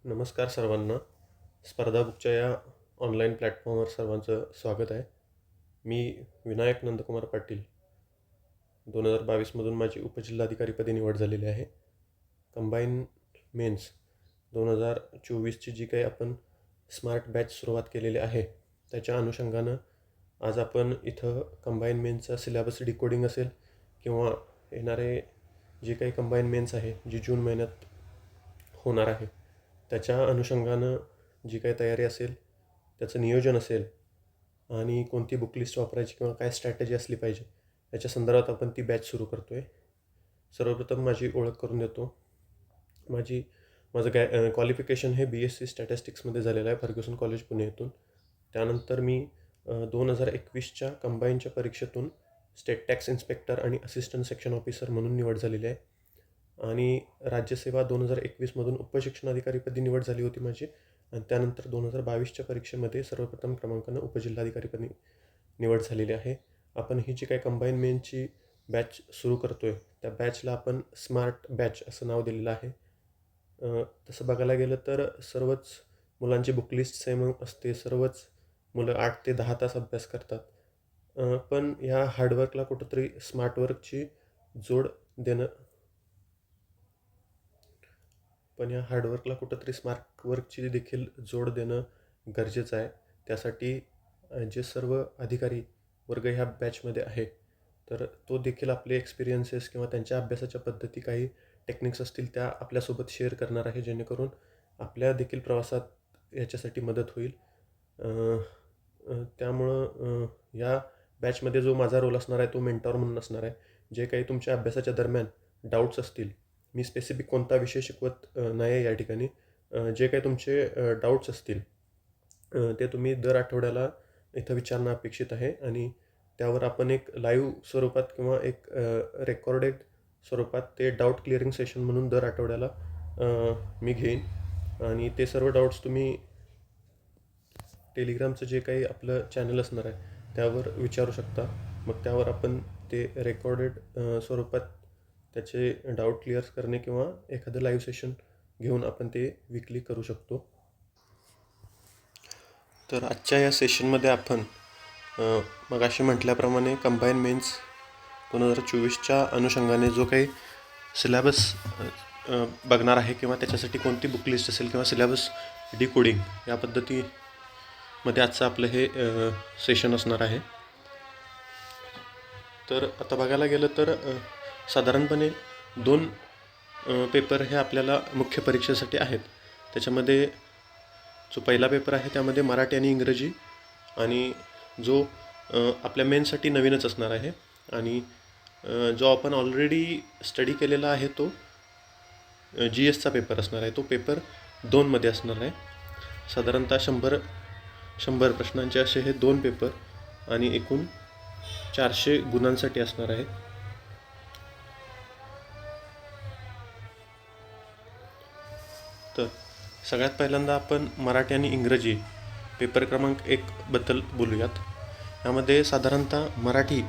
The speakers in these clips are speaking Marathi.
नमस्कार सर्वांना. स्पर्धा बुकच्या या ऑनलाईन प्लॅटफॉर्मवर सर्वांचं स्वागत आहे. मी विनायक नंदकुमार पाटील. 2022मधून माझी उपजिल्हाधिकारीपदी निवड झालेली आहे. कंबाईन मेन्स 2024ची जी काही आपण स्मार्ट बॅच सुरुवात केलेली आहे, त्याच्या अनुषंगानं आज आपण इथं कंबाईन मेन्सचा सिलेबस डिकोडिंग असेल किंवा येणारे जे काही कंबाईन मेन्स आहे, जी जून महिन्यात होणार आहे, त्याच्या अनुषंगानं जी काही तयारी असेल, त्याचं नियोजन असेल आणि कोणती बुकलिस्ट वापरायची किंवा काय स्ट्रॅटेजी असली पाहिजे, याच्या संदर्भात आपण ती बॅच सुरू करतो आहे. सर्वप्रथम माझी ओळख करून देतो. माझं क्वालिफिकेशन हे BSc स्टॅटिस्टिक्समध्ये झालेलं आहे फर्ग्युसन कॉलेज पुणे येथून. त्यानंतर मी 2021च्या कंबाईनच्या परीक्षेतून स्टेट टॅक्स इन्स्पेक्टर आणि असिस्टंट सेक्शन ऑफिसर म्हणून निवड झालेली आहे. आणि राज्यसेवा 2021मधून उपशिक्षणाधिकारीपदी निवड झाली होती माझी. आणि त्यानंतर 2022च्या परीक्षेमध्ये सर्वप्रथम क्रमांकानं उपजिल्हाधिकारीपदी निवड झालेली आहे. आपण ही जी काही कंबाईन मेनची बॅच सुरू करतो आहे, त्या बॅचला आपण स्मार्ट बॅच असं नाव दिलेलं आहे. तसं बघायला गेलं तर सर्वच मुलांची बुकलिस्ट सेम असते. सर्वच मुलं 8 ते 10 तास अभ्यास करतात. पण ह्या हार्डवर्कला कुठंतरी स्मार्ट वर्कची देखील जोड देणं गरजेचं आहे. त्यासाठी जे सर्व अधिकारी वर्ग ह्या बॅचमध्ये आहे, तर तो देखील आपले एक्सपिरियन्सेस किंवा त्यांच्या अभ्यासाच्या पद्धती, काही टेक्निक्स असतील त्या आपल्यासोबत शेअर करणार आहे, जेणेकरून आपल्या देखील प्रवासात याच्यासाठी मदत होईल. त्यामुळं या बॅचमध्ये जो माझा रोल असणार आहे तो मेंटॉर म्हणून असणार आहे. जे काही तुमच्या अभ्यासाच्या दरम्यान डाऊट्स असतील, मी स्पेसिफिक कोणता विषय शिकवत नाही आहे या ठिकाणी, जे काही तुमचे डाऊट्स असतील ते तुम्ही दर आठवड्याला इथं विचारणं अपेक्षित आहे. आणि त्यावर आपण एक लाईव्ह स्वरूपात किंवा एक रेकॉर्डेड स्वरूपात ते डाऊट क्लिअरिंग सेशन म्हणून दर आठवड्याला मी घेईन. आणि ते सर्व डाऊट्स तुम्ही टेलिग्रामचं जे काही आपलं चॅनल असणार आहे त्यावर विचारू शकता. मग त्यावर आपण ते रेकॉर्डेड स्वरूपात त्याचे डाऊट क्लिअर करणे किंवा एखादं लाईव्ह सेशन घेऊन आपण ते वीकली करू शकतो. तर आजच्या या सेशनमध्ये आपण मगाशी म्हटल्याप्रमाणे कंबाईन मेन्स 2024च्या अनुषंगाने जो काही सिलेबस बघणार आहे किंवा त्याच्यासाठी कोणती बुकलिस्ट असेल किंवा सिलेबस डिकोडिंग, या पद्धतीमध्ये आजचं आपलं हे सेशन असणार आहे. तर आता बघायला गेलं तर साधारणपणे 2 पेपर हे आपल्याला मुख्य परीक्षेसाठी आहेत. त्याच्यामध्ये जो पहिला पेपर आहे त्यामध्ये मराठी आणि इंग्रजी, आणि जो आपल्या मेन्ससाठी नवीनच असणार आहे. आणि जो आपण ऑलरेडी स्टडी केलेला आहे तो GSचा पेपर असणार आहे. तो पेपर 2मध्ये असणार आहे. साधारणतः 100 प्रश्नांचे असे हे 2 पेपर आणि एकूण 400 गुणांसाठी असणार आहे. तर सगळ्यात पहिल्यांदा आपण मराठी आणि इंग्रजी पेपर क्रमांक 1 बद्दल बोलूयात. यामध्ये साधारणतः मराठी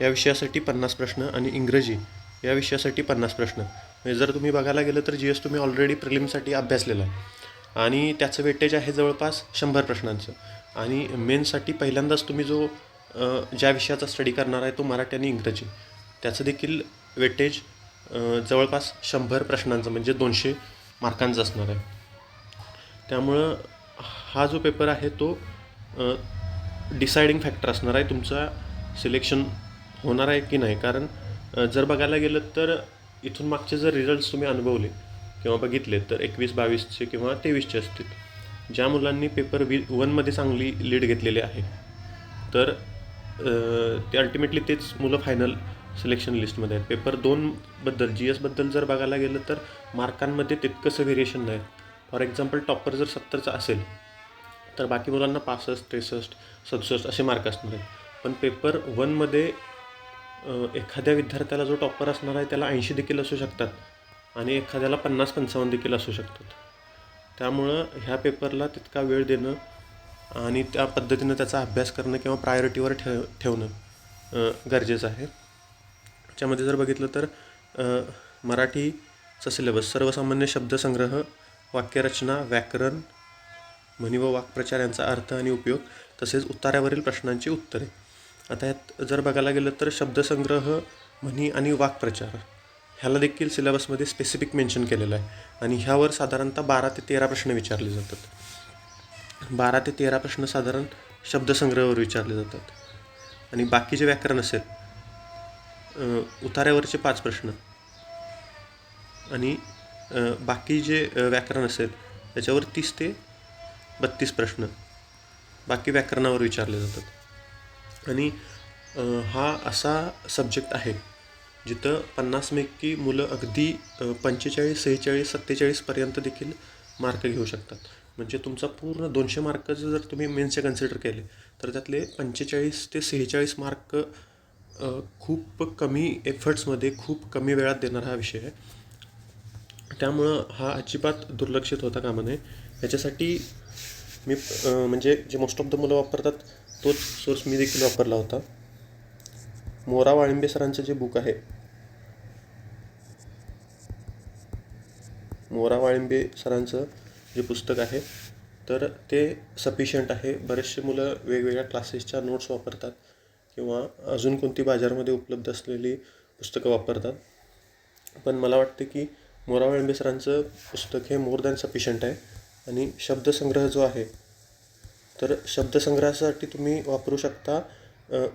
या विषयासाठी 50 प्रश्न आणि इंग्रजी या विषयासाठी 50 प्रश्न. म्हणजे जर तुम्ही बघायला गेलं तर GS तुम्ही ऑलरेडी प्रिलिमसाठी अभ्यासलेला आहे आणि त्याचं वेटेज आहे जवळपास 100 प्रश्नांचं. आणि मेन्ससाठी पहिल्यांदाच तुम्ही ज्या विषयाचा स्टडी करणार आहे तो मराठी आणि इंग्रजी, त्याचं देखील वेटेज जवळपास 100 प्रश्नांचं म्हणजे 200 मार्कांचा असणार आहे. त्यामुळं हा जो पेपर आहे तो डिसायडिंग फॅक्टर असणार आहे तुमचा सिलेक्शन होणार आहे की नाही. कारण जर बघायला गेलं तर इथून मागचे जर रिझल्ट्स तुम्ही अनुभवले किंवा बघितले तर 21-22चे किंवा 23चे असतील, ज्या मुलांनी पेपर 1मध्ये चांगली लीड घेतलेली आहे, तर ते अल्टिमेटली तेच मुलं फायनल सिलेक्शन लिस्टमध्ये आहेत. पेपर 2बद्दल GSबद्दल जर बघायला गेलं तर मार्कांमध्ये तितकंसं व्हेरिएशन नाही. फॉर एक्झाम्पल टॉपर जर 70चा असेल तर बाकी मुलांना 65, 63, 67 असे मार्क असणार आहेत. पण पेपर 1मध्ये एखाद्या विद्यार्थ्याला जो टॉपर असणार आहे त्याला 80 देखील असू शकतात आणि एखाद्याला 50-55 देखील असू शकतात. त्यामुळं ह्या पेपरला तितका वेळ देणं आणि त्या पद्धतीनं त्याचा अभ्यास करणं किंवा प्रायोरिटीवर ठेवणं गरजेचं आहे. त्याच्यामध्ये जर बघितलं तर मराठीचा सिलेबस सर्वसामान्य शब्दसंग्रह वाक्यरचना, व्याकरण, म्हणी व वाक्प्रचार यांचा अर्थ आणि उपयोग, तसेच उतार्यावरील प्रश्नांची उत्तरे. आता यात जर बघायला गेलं तर शब्दसंग्रह, म्हणी आणि वाक्प्रचार ह्याला देखील सिलेबसमध्ये स्पेसिफिक मेन्शन केलेलं आहे आणि ह्यावर साधारणतः 12 ते 13 प्रश्न विचारले जातात. 12 ते 13 प्रश्न साधारण शब्दसंग्रहावर विचारले जातात आणि बाकी जे व्याकरण असेल, उतार्यावरचे 5 प्रश्न आणि बाकी जे व्याकरण असेल त्याच्यावर 30 ते 32 प्रश्न बाकी व्याकरणावर विचारले जातात. आणि हा असा सब्जेक्ट आहे जिथं 50पैकी मुलं अगदी 45, 46, 47पर्यंत देखील मार्क घेऊ शकतात. म्हणजे तुमचा पूर्ण 200 मार्काचं जर तुम्ही मेन्सचे कन्सिडर केले तर त्यातले 45 ते 46 मार्क खूप कमी एफर्ट्समध्ये खूप कमी वेळात देणारा हा विषय आहे. त्यामुळं हा अजिबात दुर्लक्षित होता कामा नये. ह्याच्यासाठी मी म्हणजे जे मोस्ट ऑफ द मुलं वापरतात तोच सोर्स मी देखील वापरला होता. मोरा वाळिंबे सरांचं जे बुक आहे, मोरा वाळिंबे सरांचं जे पुस्तक आहे तर ते सफिशियंट आहे. बरेचसे मुलं वेगवेगळ्या क्लासेसच्या नोट्स वापरतात किंवा अजून कोणती बाजारामध्ये उपलब्ध असलेली पुस्तकं वापरतात. पण मला वाटते की मोरा वाळिंबे सरांचं पुस्तक हे मोर दॅन सफिशियंट आहे. आणि शब्दसंग्रह जो आहे तर शब्दसंग्रहासाठी तुम्ही वापरू शकता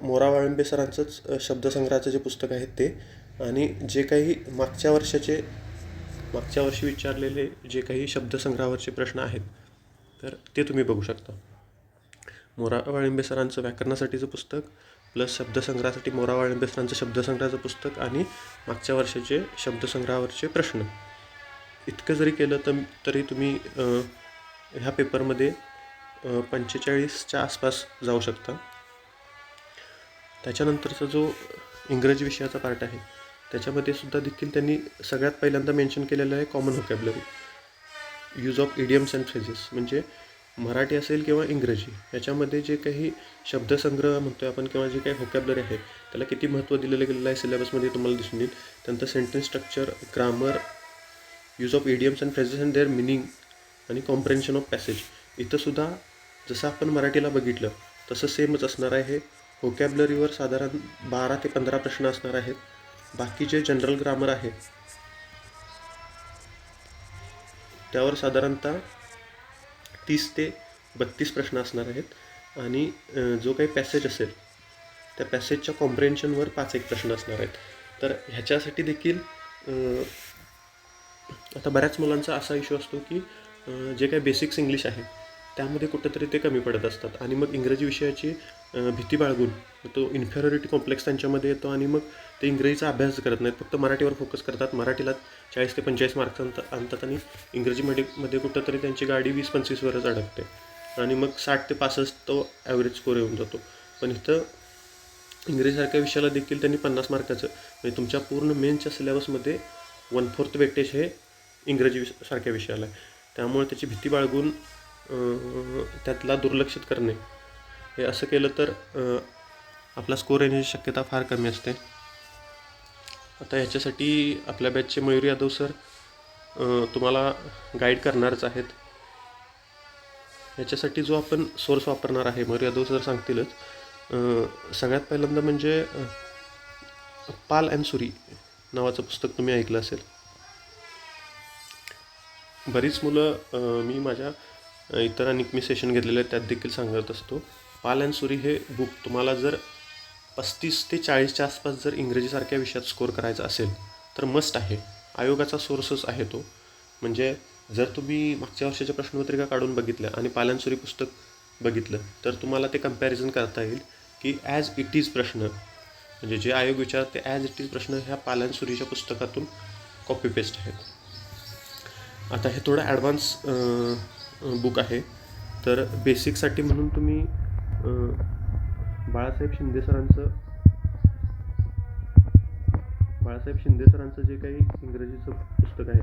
मोरा वाळिंबे सरांचंच शब्दसंग्रहाचं जे पुस्तक आहे ते. आणि जे काही मागच्या वर्षी विचारलेले जे काही शब्दसंग्रहावरचे प्रश्न आहेत तर ते तुम्ही बघू शकता. मोरा वाळिंबे सरांचं व्याकरणासाठीचं पुस्तक प्लस शब्दसंग्रहासाठी मोरा वाळिंबे सरांचं शब्दसंग्रहाचं पुस्तक आणि मागच्या वर्षाचे शब्दसंग्रहावरचे प्रश्न, इतकं जरी केलं तरी तुम्ही ह्या पेपरमध्ये 45च्या आसपास जाऊ शकता. त्याच्यानंतरचा जो इंग्रजी विषयाचा पार्ट आहे त्याच्यामध्ये सुद्धा देखील त्यांनी सगळ्यात पहिल्यांदा मेन्शन केलेलं आहे common vocabulary, use of idioms and phrases. म्हणजे मराठी असेल किंवा इंग्रजी याच्यामध्ये जे काही शब्दसंग्रह म्हणतो आहे आपण किंवा जे काही व्होकॅब्युलरी आहे त्याला किती महत्त्व दिलेलं गेलेलं आहे सिलेबसमध्ये तुम्हाला दिसून येईल. त्यानंतर sentence structure, grammar, use of idioms and phrases and their meaning आणि कॉम्प्रेन्शन ऑफ पॅसेज. इथंसुद्धा जसं आपण मराठीला बघितलं तसं सेमच असणार आहे. व्होकॅब्युलरीवर साधारण 12 ते 15 प्रश्न असणार आहेत. बाकी जे जनरल ग्रामर आहे त्यावर साधारणतः 30 ते 32 प्रश्न असणार आहेत. आणि जो काही पॅसेज असेल त्या पॅसेजच्या कॉम्प्रेन्शनवर 5-1 प्रश्न असणार आहेत. तर ह्याच्यासाठी देखील आता बऱ्याच मुलांचा असा इश्यू असतो की जे काही बेसिक्स इंग्लिश आहे त्यामध्ये कुठंतरी ते कमी पडत असतात आणि मग इंग्रजी विषयाची भीती बाळगून तो इन्फेरियरिटी कॉम्प्लेक्स त्यांच्यामध्ये येतो आणि मग ते इंग्रजीचा अभ्यास करत नाहीत, फक्त मराठीवर फोकस करतात. मराठीला 40 ते 45 मार्क्स आणतात आणि इंग्रजीमध्ये कुठंतरी त्यांची गाडी 20-25वरच अडकते आणि मग 60 ते 65 तो ॲव्हरेज स्कोर येऊन जातो. पण इथं इंग्रजीसारख्या विषयाला देखील त्यांनी 50 मार्काचं म्हणजे तुमच्या पूर्ण मेन्सच्या सिलेबसमध्ये 1/4 वेटेज हे इंग्रजी सारख्या विषयाला आहे. त्यामुळे त्याची भीती बाळगून त्यातला दुर्लक्षित करणे हे असं केलं तर आपला स्कोर येण्याची शक्यता फार कमी असते. आता ह्याच्यासाठी आपल्या बॅचचे मयूर यादव सर तुम्हाला गाईड करणारच आहेत. ह्याच्यासाठी जो आपण सोर्स वापरणार आहे मयूर यादव सर सांगतीलच. सगळ्यात पहिल्यांदा म्हणजे पाल अँड सुरी नावाचं पुस्तक तुम्ही ऐकलं असेल. बरीच मुलं मी माझ्या इतर अनेक मी सेशन घेतलेले आहेत त्यात देखील सांगत असतो. पाल अँड सुरी हे बुक तुम्हाला जर 35 ते 40च्या आसपास जर इंग्रजीसारख्या विषयात स्कोर करायचा असेल तर मस्ट आहे. आयोगाचा सोर्सच आहे तो. म्हणजे जर तुम्ही मागच्या वर्षाच्या प्रश्नपत्रिका काढून बघितल्या आणि पाल अँड सुरी पुस्तक बघितलं तर तुम्हाला ते कम्पॅरिझन करता येईल की ॲज इट इज प्रश्न म्हणजे जे आयोग विचारत ते ॲज इट इज प्रश्न ह्या पाल अँड सुरीच्या पुस्तकातून कॉपी पेस्ट आहेत. आता हे थोडं ॲडव्हान्स बुक आहे तर बेसिकसाठी म्हणून तुम्ही बाळासाहेब शिंदे सरांचं जे काही इंग्रजीचं पुस्तक आहे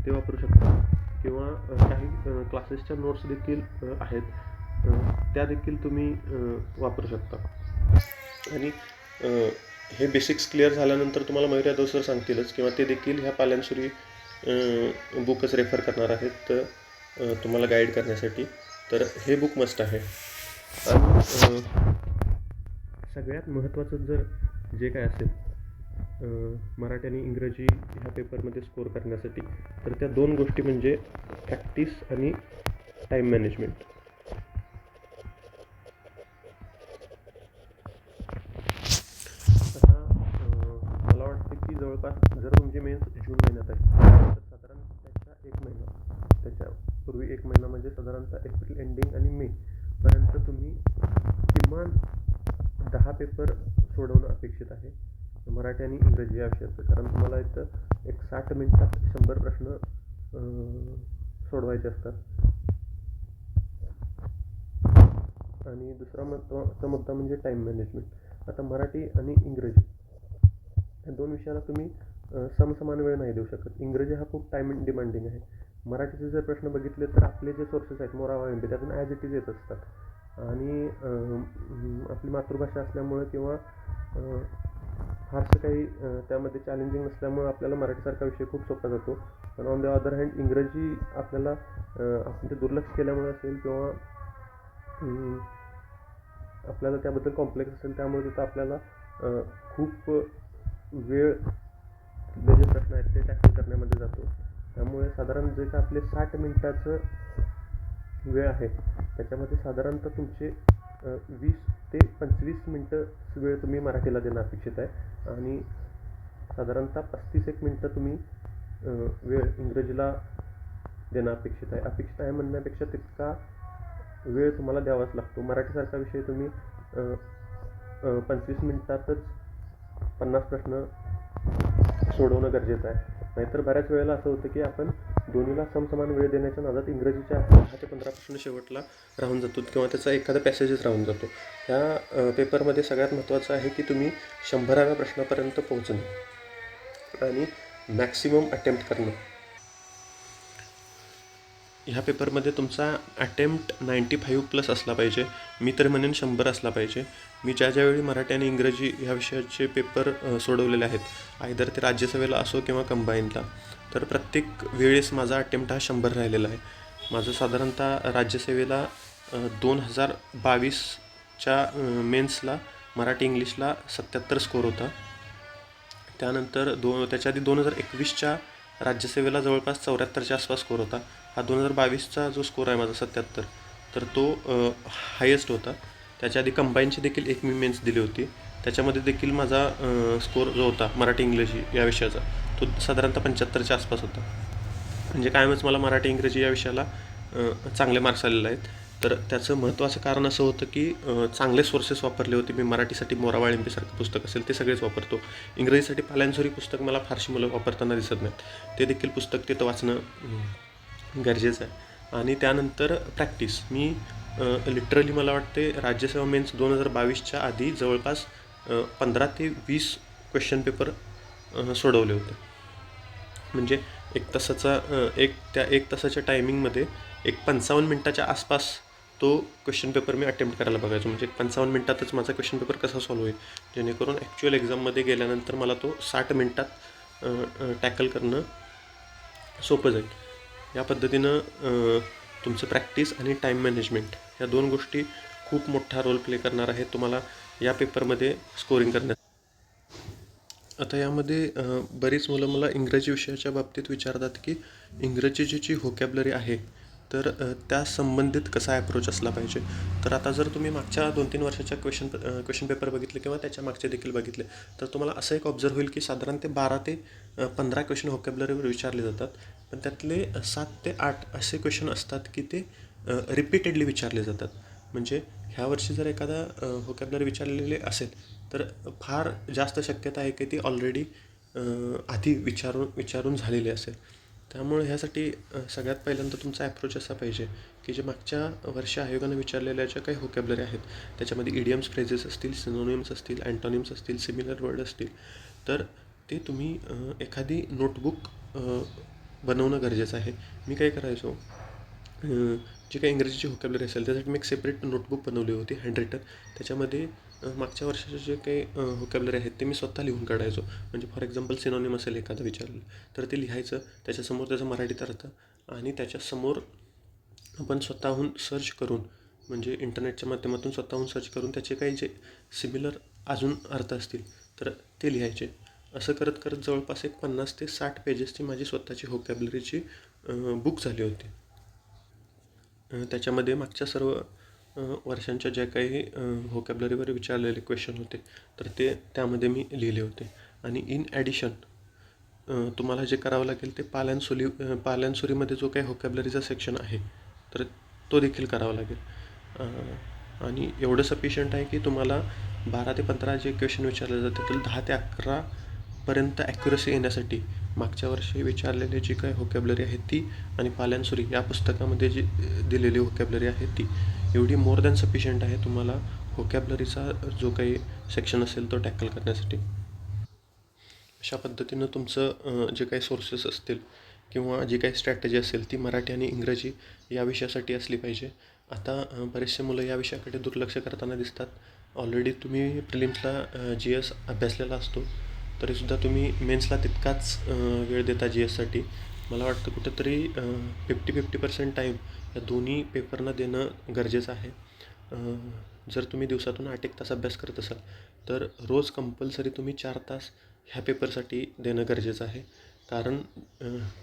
ते वापरू शकता किंवा काही क्लासेसच्या नोट्स देखील आहेत त्या देखील तुम्ही वापरू शकता. आणि हे बेसिक्स क्लिअर झाल्यानंतर तुम्हाला मयूर यादव सर सांगतीलच किंवा ते देखील ह्या पाल अँड सुरी बुकच रेफर करणार आहेत तर तुम्हाला गाईड करण्यासाठी. तर हे बुक मस्ट आहे. आणि सगळ्यात महत्त्वाचं जर जे काय असेल मराठी आणि इंग्रजी ह्या पेपरमध्ये स्कोर करण्यासाठी, तर त्या 2 गोष्टी म्हणजे प्रॅक्टिस आणि टाईम मॅनेजमेंट. आता मला वाटतं की जवळपास जर तुमची मेन्स जून महिन्यात आहे तर साधारण त्याच्या पूर्वी 1 महिना म्हणजे साधारणतः एप्रिल एंडिंग आणि मे पर्यंत तुम्ही किमान 10 पेपर सोडवणं अपेक्षित आहे मराठी आणि इंग्रजी या विषयाचं. कारण तुम्हाला इथं एक 60 मिनिटात 100 प्रश्न सोडवायचे असतात. आणि दुसरा महत्त्वाचा मुद्दा म्हणजे टाईम मॅनेजमेंट. आता मराठी आणि इंग्रजी या 2 विषयाला तुम्ही समसमान वेळ नाही देऊ शकत. इंग्रजी हा खूप टाईम डिमांडिंग आहे. मराठीचे जर प्रश्न बघितले तर आपले जे सोर्सेस आहेत मोरावाळिंबे त्यातून ॲज इट इज येत असतात. आणि आपली मातृभाषा असल्यामुळं किंवा फारसं काही त्यामध्ये चॅलेंजिंग नसल्यामुळं आपल्याला मराठीसारखा विषय खूप सोपा जातो. पण ऑन द अदर हँड इंग्रजी आपल्याला आपण ते दुर्लक्ष केल्यामुळे असेल किंवा आपल्याला त्याबद्दल कॉम्प्लेक्स असेल त्यामुळे तिथं आपल्याला खूप वेळ जे प्रश्न आहेत ते टॅकल करण्यामध्ये जातो. त्यामुळे साधारण जे का आपले 60 मिनिटाचं वेळ आहे त्याच्यामध्ये साधारणतः तुमचे 20 ते 25 मिनटं वेळ तुम्ही मराठीला देणं अपेक्षित आहे आणि साधारणतः 35 मिनटं तुम्ही वेळ इंग्रजीला देणं अपेक्षित आहे. अपेक्षित आहे म्हणण्यापेक्षा तितका वेळ तुम्हाला द्यावाच लागतो. मराठीसारखा विषय तुम्ही 25 मिनिटातच 50 प्रश्न सोडवणं गरजेचं आहे. नाहीतर बऱ्याच वेळेला असं होतं की आपण दोन्हीला समसमान वेळ देण्याच्या नादात इंग्रजीच्या 10 ते 15 प्रश्न शेवटला राहून जातो किंवा त्याचा एखादा पॅसेजच राहून जातो. ह्या पेपरमध्ये सगळ्यात महत्त्वाचं आहे की तुम्ही 100व्या प्रश्नापर्यंत पोहोचणं आणि मॅक्सिमम अटेम्प्ट करणं. ह्या पेपरमध्ये तुमचा अटेम्प्ट 95+ असला पाहिजे. मी तर म्हणेन 100 असला पाहिजे. मी ज्यावेळी मराठी आणि इंग्रजी ह्या विषयाचे पेपर सोडवलेले आहेत, आयदर ते राज्यसेवेला असो किंवा कंबाईनला, तर प्रत्येक वेळेस माझा अटेम्प्ट हा 100 राहिलेला आहे. माझं साधारणतः राज्यसेवेला 2022च्या मेन्सला मराठी इंग्लिशला 77 स्कोर होता. त्यानंतर त्याच्या आधी 2021च्या राज्यसेवेला जवळपास 74च्या आसपास स्कोर होता. हा 2022चा जो स्कोर आहे माझा 77, तर तो हायेस्ट होता. त्याच्या आधी कंबाईनची देखील एक मी मेन्स दिली होती. त्याच्यामध्ये देखील माझा स्कोर जो होता मराठी इंग्रजी या विषयाचा तो साधारणतः 75च्या आसपास होता. म्हणजे कायमच मला मराठी इंग्रजी या विषयाला चांगले मार्क्स आलेले आहेत. तर त्याचं महत्त्वाचं कारण असं होतं की चांगले सोर्सेस वापरले होते. मी मराठीसाठी मोरावाळिंबेसारखं पुस्तक असेल ते सगळेच वापरतो. इंग्रजीसाठी पालांसोरी पुस्तक मला फारशी मुलं वापरताना दिसत नाहीत. ते देखील पुस्तक तिथं वाचणं गरजेचं आहे. आणि त्यानंतर प्रॅक्टिस. मी लिटरली मला वाटते राज्यसेवा मेन्स 2022च्या आधी जवळपास 15 ते 20 क्वेश्चन पेपर सोडवले होते. म्हणजे एक तासाच्या टायमिंगमध्ये एक 55 मिनटाच्या आसपास तो क्वेश्चन पेपर मी अटेम्प्ट करायला बघायचो. म्हणजे 55 मिनटातच माझा क्वेश्चन पेपर कसा सॉल्व्ह होईल जेणेकरून ॲक्च्युअल एक्झाममध्ये गेल्यानंतर मला तो 60 मिनटात टॅकल करणं सोपं जाईल. या पद्धतीनं तुमचं प्रॅक्टिस आणि टाईम मॅनेजमेंट या 2 गोष्टी खूप मोठा रोल प्ले करणार आहेत तुम्हाला या पेपरमध्ये स्कोरिंग करण्यात. आता यामध्ये बरीच मुलं मला इंग्रजी विषयाच्या बाबतीत विचारतात की इंग्रजीची जी व्होकॅब्लरी आहे तर त्या संबंधित कसा ॲप्रोच असला पाहिजे. तर आता जर तुम्ही मागच्या 2-3 वर्षाच्या क्वेश्चन पेपर बघितले किंवा त्याच्या मागचे देखील बघितले तर तुम्हाला असं एक ऑब्झर्व होईल की साधारण ते 12 ते 15 क्वेश्चन व्होकॅब्लरीवर विचारले जातात. पण त्यातले 7 ते 8 असे क्वेश्चन असतात की ते रिपीटेडली विचारले जातात. म्हणजे ह्या वर्षी जर एखादा व्होकॅब्लरी विचारलेले असेल तर फार जास्त शक्यता आहे की ती ऑलरेडी आधी विचारून झालेली असेल. त्यामुळे ह्यासाठी सगळ्यात पहिल्यांदा तुमचा ॲप्रोच असा पाहिजे की जे मागच्या वर्षी आयोगानं विचारलेल्या ज्या काही व्होकॅब्लरी आहेत त्याच्यामध्ये इडियम्स, फ्रेजेस असतील, सिनोनिम्स असतील, अँटोनिम्स असतील, सिमिलर वर्ड असतील, तर ते तुम्ही एखादी नोटबुक बनवणं गरजेचं आहे. मी काय करायचो, जी काही इंग्रजीची व्होकॅब्लरी असेल त्यासाठी मी एक सेपरेट नोटबुक बनवली होती हँडरिटन. त्याच्यामध्ये मागच्या वर्षाचे जे काही व्होकॅब्युलरी आहेत ते मी स्वतः लिहून काढायचो. म्हणजे फॉर एक्झाम्पल सिनोनिम असेल एखादं विचारलं तर ते लिहायचं, त्याच्यासमोर त्याचं मराठीत अर्थ आणि त्याच्यासमोर आपण स्वतःहून सर्च करून, म्हणजे इंटरनेटच्या माध्यमातून स्वतःहून सर्च करून त्याचे काही जे सिमिलर अजून अर्थ असतील तर ते लिहायचे. असं करत करत जवळपास एक 50 ते 60 पेजेसची माझी स्वतःची व्होकॅब्युलरीची बुक झाली होती. त्याच्यामध्ये मागच्या सर्व वर्षांच्या ज्या काही व्होकॅब्युलरीवर विचारलेले क्वेश्चन होते तर ते त्यामध्ये मी लिहिले होते. आणि इन ॲडिशन तुम्हाला जे करावं लागेल ते पाल्यांसुरीमध्ये जो काही व्होकॅब्युलरीचा सेक्शन आहे तर तो देखील करावा लागेल. आणि एवढं सफिशियंट आहे की तुम्हाला 12 ते 15 जे क्वेश्चन विचारले जातात त्यातील 10 ते 11पर्यंत ॲक्युरसी येण्यासाठी मागच्या वर्षी विचारलेली जी काही व्होकॅब्युलरी आहे ती आणि पाल्यांसुरी या पुस्तकामध्ये जी दिलेली व्होकॅब्युलरी आहे ती एवढी मोर दॅन सफिशियंट आहे तुम्हाला व्होकॅब्युलरीचा जो काही सेक्शन असेल तो टॅकल करण्यासाठी. अशा पद्धतीनं तुमचं जे काही सोर्सेस असतील किंवा जी काही स्ट्रॅटेजी असेल ती मराठी आणि इंग्रजी या विषयासाठी असली पाहिजे. आता बरेचसे मुलं या विषयाकडे दुर्लक्ष करताना दिसतात. ऑलरेडी तुम्ही प्रिलिम्सला जी एस अभ्यासलेला असतो तरीसुद्धा तुम्ही मेन्सला तितकाच वेळ देता जी एससाठी. मला वाटतं कुठंतरी 50-50% टाईम या दोन्ही पेपरना देणं गरजेचं आहे. जर तुम्ही दिवसातून 8 एक तास अभ्यास करत असाल तर रोज कंपल्सरी तुम्ही 4 तास ह्या पेपरसाठी देणं गरजेचं आहे. कारण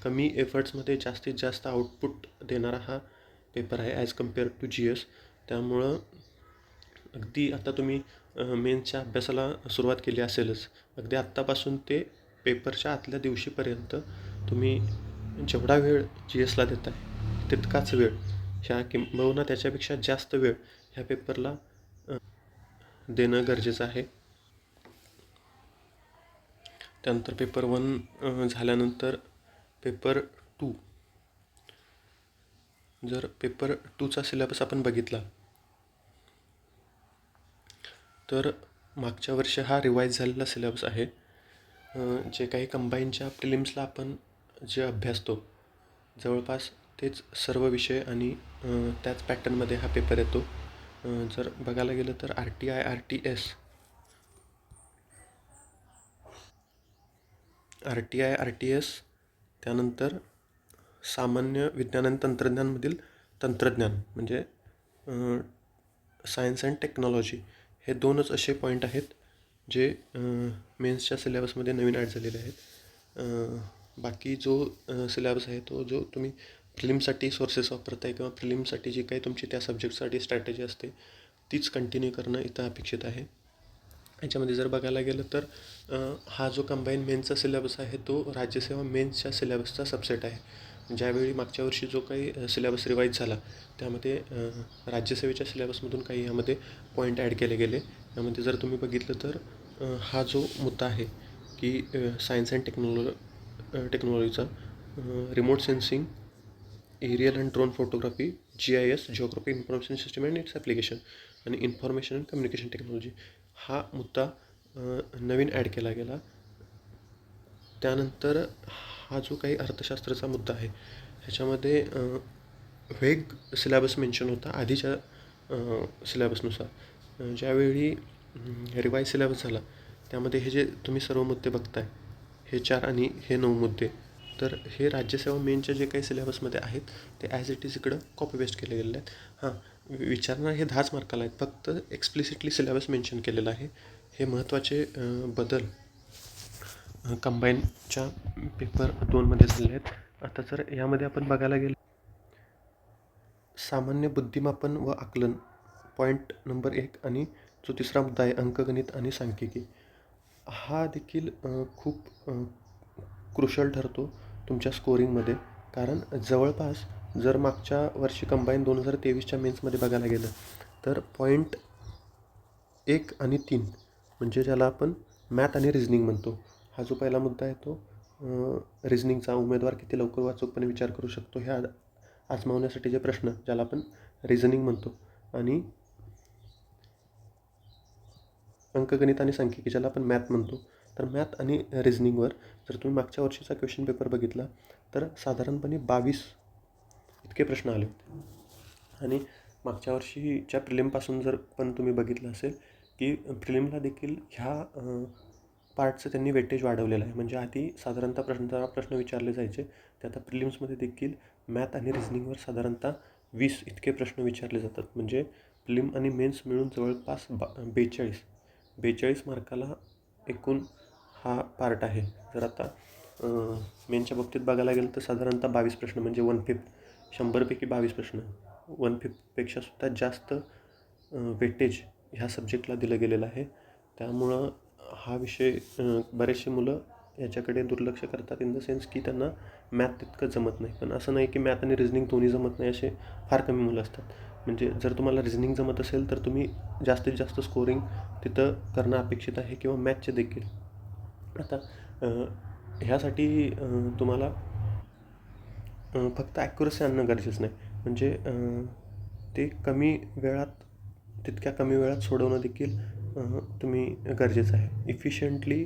कमी एफर्ट्समध्ये जास्तीत जास्त आउटपुट देणारा हा पेपर आहे as compare to G S. त्यामुळं अगदी आता तुम्ही मेन्सच्या अभ्यासाला सुरुवात केली असेलच, अगदी आत्तापासून ते पेपरच्या आतल्या दिवशीपर्यंत तुम्ही जेवढा वेळ जी एसला देत आहे तितकाच वेळ ह्या किंबहुना त्याच्यापेक्षा जास्त वेळ ह्या पेपरला देणं गरजेचं आहे. त्यानंतर पेपर 1 झाल्यानंतर पेपर 2, जर पेपर 2चा सिलेबस आपण बघितला तर मागच्या वर्षी हा रिवाईज झालेला सिलेबस आहे. जे काही कंबाईनच्या प्रिलिम्सला आपण जे अभ्यासतो जवळपास तेच सर्व विषय आणि त्याच पॅटर्नमध्ये हा पेपर येतो. जर बघायला गेलं तर RTI RTS, त्यानंतर सामान्य विज्ञान आणि तंत्रज्ञानमधील तंत्रज्ञान म्हणजे सायन्स अँड टेक्नॉलॉजी हे 2च असे पॉईंट आहेत जे मेन्सच्या सिलेबसमध्ये नवीन ॲड झालेले आहेत. बाकी जो सिलेबस आहे तो जो तुम्ही प्रिलिमसाठी सोर्सेस वापरताय किंवा प्रिलिमसाठी जी काही तुमची त्या सब्जेक्टसाठी स्ट्रॅटेजी असते तीच कंटिन्यू करणं इथं अपेक्षित आहे. याच्यामध्ये जर बघायला गेलं तर हा जो कंबाईन मेन्सचा सिलेबस आहे तो राज्यसेवा मेन्सच्या सिलेबसचा सबसेट आहे. ज्यावेळी मागच्या वर्षी जो काही सिलेबस रिवाईज झाला त्यामध्ये राज्यसेवेच्या सिलेबसमधून काही यामध्ये पॉईंट ॲड केले गेले. यामध्ये जर तुम्ही बघितलं तर हा जो मुद्दा आहे की सायन्स अँड टेक्नॉलॉजीचा remote sensing, aerial and drone photography, GIS geography information system and its application आणि इन्फॉर्मेशन अँड कम्युनिकेशन टेक्नॉलॉजी हा मुद्दा नवीन ॲड केला गेला. त्यानंतर हा जो काही अर्थशास्त्राचा मुद्दा आहे ह्याच्यामध्ये वेग सिलेबस मेन्शन होता आधीच्या सिलेबसनुसार. ज्यावेळी रिवाईज सिलेबस झाला त्यामध्ये हे जे तुम्ही सर्व मुद्दे बघताय हे 4 आणि हे 9 मुद्दे तर हे राज्यसेवा मेनच्या जे काही सिलेबसमध्ये आहेत ते ॲज इट इज इकडं कॉपी पेस्ट केले गेलेले आहेत. विचारणार हे 10च मार्काला आहेत, फक्त एक्सप्लिसिटली सिलेबस मेन्शन केलेला आहे. हे महत्त्वाचे बदल कंबाईनच्या पेपर 2मध्ये झालेले आहेत. आता जर यामध्ये आपण बघायला गेलं सामान्य बुद्धिमापन व आकलन पॉईंट नंबर 1 आणि जो तिसरा मुद्दा आहे अंकगणित आणि सांख्यिकी हा देखील खूप क्रुशल ठरतो तुमच्या स्कोरिंगमध्ये. कारण जवळपास जर मागच्या वर्षी कंबाईन 2023च्या मेन्समध्ये बघायला गेलं तर पॉईंट 1 आणि 3 म्हणजे ज्याला आपण मॅथ आणि रिझनिंग म्हणतो, हा जो पहिला मुद्दा आहे तो रिझनिंगचा उमेदवार किती लवकर वाचकपणे विचार करू शकतो ह्या आजमावण्यासाठीचे प्रश्न ज्याला आपण रिझनिंग म्हणतो, आणि अंकगणित आणि सांख्यिकी ज्याला आपण मॅथ म्हणतो. तर मॅथ आणि रिझनिंगवर जर तुम्ही मागच्या वर्षीचा क्वेश्चन पेपर बघितला तर साधारणपणे 22 इतके प्रश्न आले होते. आणि मागच्या वर्षीच्या प्रिलिमपासून जर पण तुम्ही बघितलं असेल की प्रिलिमला देखील ह्या पार्टचं त्यांनी वेटेज वाढवलेलं आहे. म्हणजे आधी साधारणतः प्रश्न विचारले जायचे, ते आता प्रिलिम्समध्ये देखील मॅथ आणि रिझनिंगवर साधारणतः 20 इतके प्रश्न विचारले जातात. म्हणजे प्रिलिम आणि मेन्स मिळून जवळपास 42 मार्काला एकूण हा पार्ट आहे. जर आता मेनच्या बाबतीत बघायला गेलं तर साधारणतः 22 प्रश्न म्हणजे 1/5, 100पैकी 22 प्रश्न, 1/5पेक्षासुद्धा जास्त वेटेज ह्या सब्जेक्टला दिलं गेलेलं आहे. त्यामुळं हा विषय बरेचसे मुलं याच्याकडे दुर्लक्ष करतात, इन द सेन्स की त्यांना मॅथ तितकं जमत नाही. पण असं नाही की मॅथ आणि रिझनिंग दोन्ही जमत नाही, असे फार कमी मुलं असतात. म्हणजे जर तुम्हाला रिझनिंग जमत असेल तर तुम्ही जास्तीत जास्त स्कोरिंग तिथं करणं अपेक्षित आहे, किंवा मॅथचे देखील. आता ह्यासाठी तुम्हाला फक्त ॲक्युरसी आणणं गरजेचं नाही. म्हणजे ते तितक्या कमी वेळात सोडवणं देखील तुम्ही गरजेचं आहे. इफिशियंटली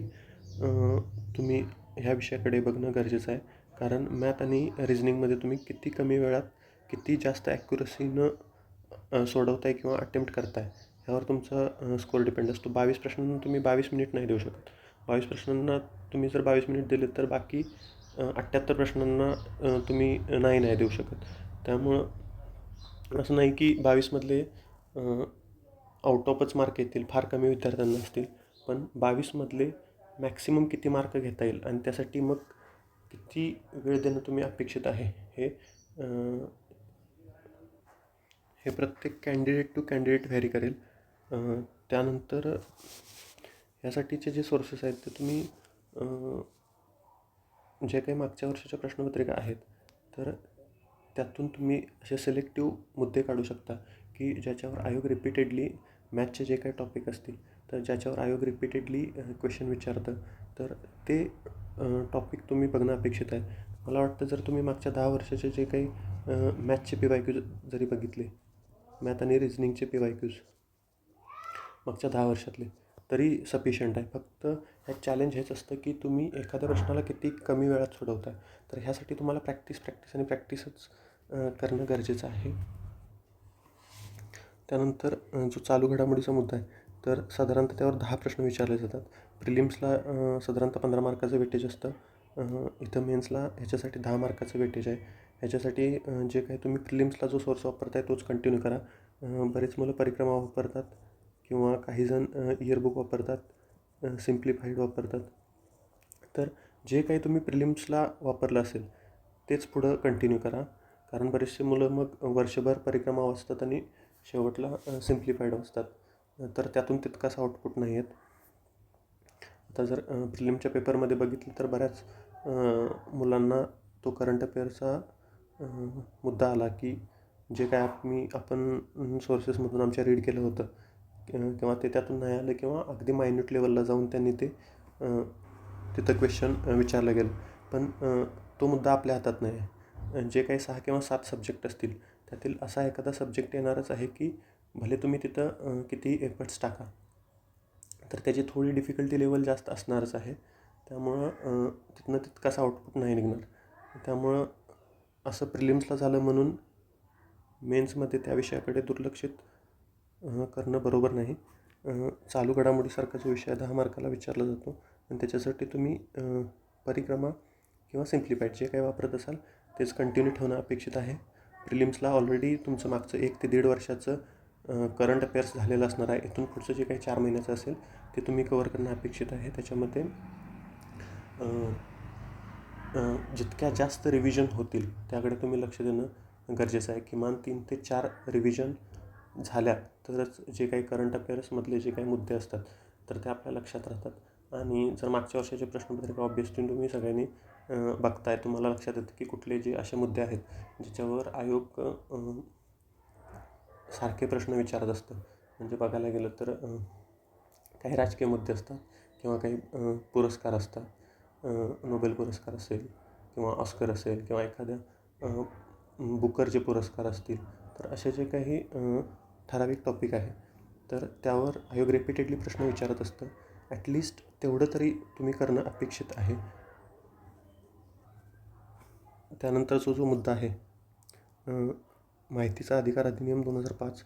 तुम्ही ह्या विषयाकडे बघणं गरजेचं आहे. कारण मॅथ आणि रिझनिंगमध्ये तुम्ही किती कमी वेळात किती जास्त ॲक्युरसीनं सोडवताय किंवा अटेम्प्ट करताय ह्यावर तुमचा स्कोर डिपेंड असतो. 22 प्रश्नांना तुम्ही 22 मिनिट नाही देऊ शकत. 22 प्रश्नांना तुम्ही जर 22 मिनिट दिले तर बाकी 78 प्रश्नांना तुम्ही नाही देऊ शकत. त्यामुळं असं नाही की 22मधले आउट ऑफच मार्क येतील, फार कमी विद्यार्थ्यांना असतील. पण 22मधले मॅक्सिमम किती मार्क घेता येईल आणि त्यासाठी मग किती वेळ देणं तुम्ही अपेक्षित आहे हे प्रत्येक कॅन्डिडेट टू कॅन्डिडेट व्हॅरी करेल. त्यानंतर यासाठीचे जे सोर्सेस आहेत ते तुम्ही जे काही मागच्या वर्षाच्या प्रश्नपत्रिका आहेत तर त्यातून तुम्ही असे सिलेक्टिव्ह मुद्दे काढू शकता की ज्याच्यावर आयोग रिपीटेडली मॅथचे जे काही टॉपिक असतील तर ज्याच्यावर आयोग रिपीटेडली क्वेश्चन विचारतं, तर ते टॉपिक तुम्ही बघणं अपेक्षित आहे. मला वाटतं जर तुम्ही मागच्या 10 वर्षाचे जे काही मॅथचे PYQs जरी बघितले, मॅथ आणि रिझनिंगचे PYQs मागच्या 10 वर्षातले, तरी सफिशियंट आहे. फक्त ह्यात चॅलेंज हेच असतं की तुम्ही एखाद्या प्रश्नाला किती कमी वेळात सोडवताय. तर ह्यासाठी तुम्हाला प्रॅक्टिसच करणं गरजेचं आहे. त्यानंतर जो चालू घडामोडीचा मुद्दा आहे तर साधारणतः त्यावर 10 प्रश्न विचारले जातात. प्रिलिम्सला साधारणतः 15 मार्काचं वेटेज असतं. इथं मेन्सला ह्याच्यासाठी 10 मार्काचं वेटेज आहे. ह्याच्यासाठी जे काही तुम्ही प्रिलिम्सला जो सोर्स वापरताय तोच कंटिन्यू करा. बरेच मुलं परिक्रमा वापरतात किंवा काहीजण इयरबुक वापरतात, सिम्प्लिफाईड वापरतात. तर जे काही तुम्ही प्रिलिम्सला वापरलं असेल तेच पुढं कंटिन्यू करा. कारण बरेचसे मुलं मग वर्षभर परिक्रमा वाचतात आणि शेवटला सिम्प्लिफाईड वाचतात, तर त्यातून तितकासा आउटपुट नाही येत. आता जर प्रिलिमच्या पेपरमध्ये बघितलं तर बऱ्याच मुलांना तो करंट अफेअरचा मुद्दा आला की जे काय आपण सोर्सेसमधून आमच्या रीड केलं होतं किंवा ते त्यातून नाही आलं, किंवा अगदी मायन्यूट लेवलला जाऊन त्यांनी ते तिथं क्वेश्चन विचारलं गेलं. पण तो मुद्दा आपल्या हातात नाही आहे. जे काही 6 किंवा 7 सब्जेक्ट असतील त्यातील असा एखादा सब्जेक्ट येणारच आहे की भले तुम्ही तिथं किती एफर्ट्स टाका तर त्याची थोडी डिफिकल्टी लेवल जास्त असणारच आहे. त्यामुळं तिथनं तितकासा आउटपुट नाही निघणार. त्यामुळं असं प्रिलिम्सला झालं म्हणून मेन्समध्ये त्या विषयाकडे दुर्लक्षित करणं बरोबर नाही. चालू घडामोडीसारखा जो विषय 10 मार्काला विचारला जातो आणि त्याच्यासाठी तुम्ही परिक्रमा किंवा सिम्प्लिफाईड जे काही वापरत असाल तेच कंटिन्यू ठेवणं अपेक्षित आहे. प्रिलिम्सला ऑलरेडी तुमचं मागचं 1 ते 1.5 वर्षाचं करंट अफेअर्स झालेलं असणार आहे. इथून पुढचं जे काही 4 महिन्याचं असेल ते तुम्ही कवर करणं अपेक्षित आहे. त्याच्यामध्ये जितक्या जास्त रिव्हिजन होतील त्याकडे तुम्ही लक्ष देणं गरजेचं आहे. किमान 3 ते 4 रिव्हिजन झाल्या तरच जे काही करंट अफेअर्समधले जे काही मुद्दे असतात तर ते आपल्या लक्षात राहतात. आणि जर मागच्या वर्षाचे प्रश्नपत्रिका ऑब्व्हियसली तुम्ही सगळ्यांनी बघताय, तुम्हाला लक्षात येतं की कुठले जे असे मुद्दे आहेत ज्याच्यावर आयोग सारखे प्रश्न विचारत असतं. म्हणजे बघायला गेलं तर काही राजकीय मुद्दे असतात किंवा काही पुरस्कार असतात, नोबेल पुरस्कार असेल किंवा ऑस्कर असेल किंवा एखाद्या बुकरचे पुरस्कार असतील, तर असे जे काही ठराविक टॉपिक आहे तर त्यावर आयोग रिपीटेडली प्रश्न विचारत असतं. ॲटलिस्ट तेवढं तरी तुम्ही करणं अपेक्षित आहे. त्यानंतरचा जो मुद्दा आहे माहितीचा अधिकार अधिनियम 2005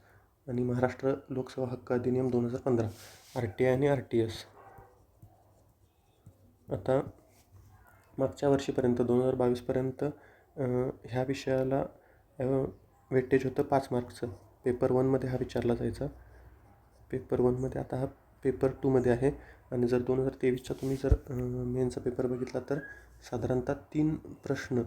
आणि महाराष्ट्र लोकसेवा हक्क अधिनियम 2015 RTI आणि RTS. आता मागच्या वर्षीपर्यंत 2022पर्यंत ह्या विषयाला वेटेज होतं 5 मार्क्सचं. पेपर 1मध्ये हा विचारला जायचा. पेपर 1मध्ये आता हा पेपर 2मध्ये आहे. आणि जर 2023चा तुम्ही जर मेनचा पेपर बघितला तर साधारणतः 3 प्रश्न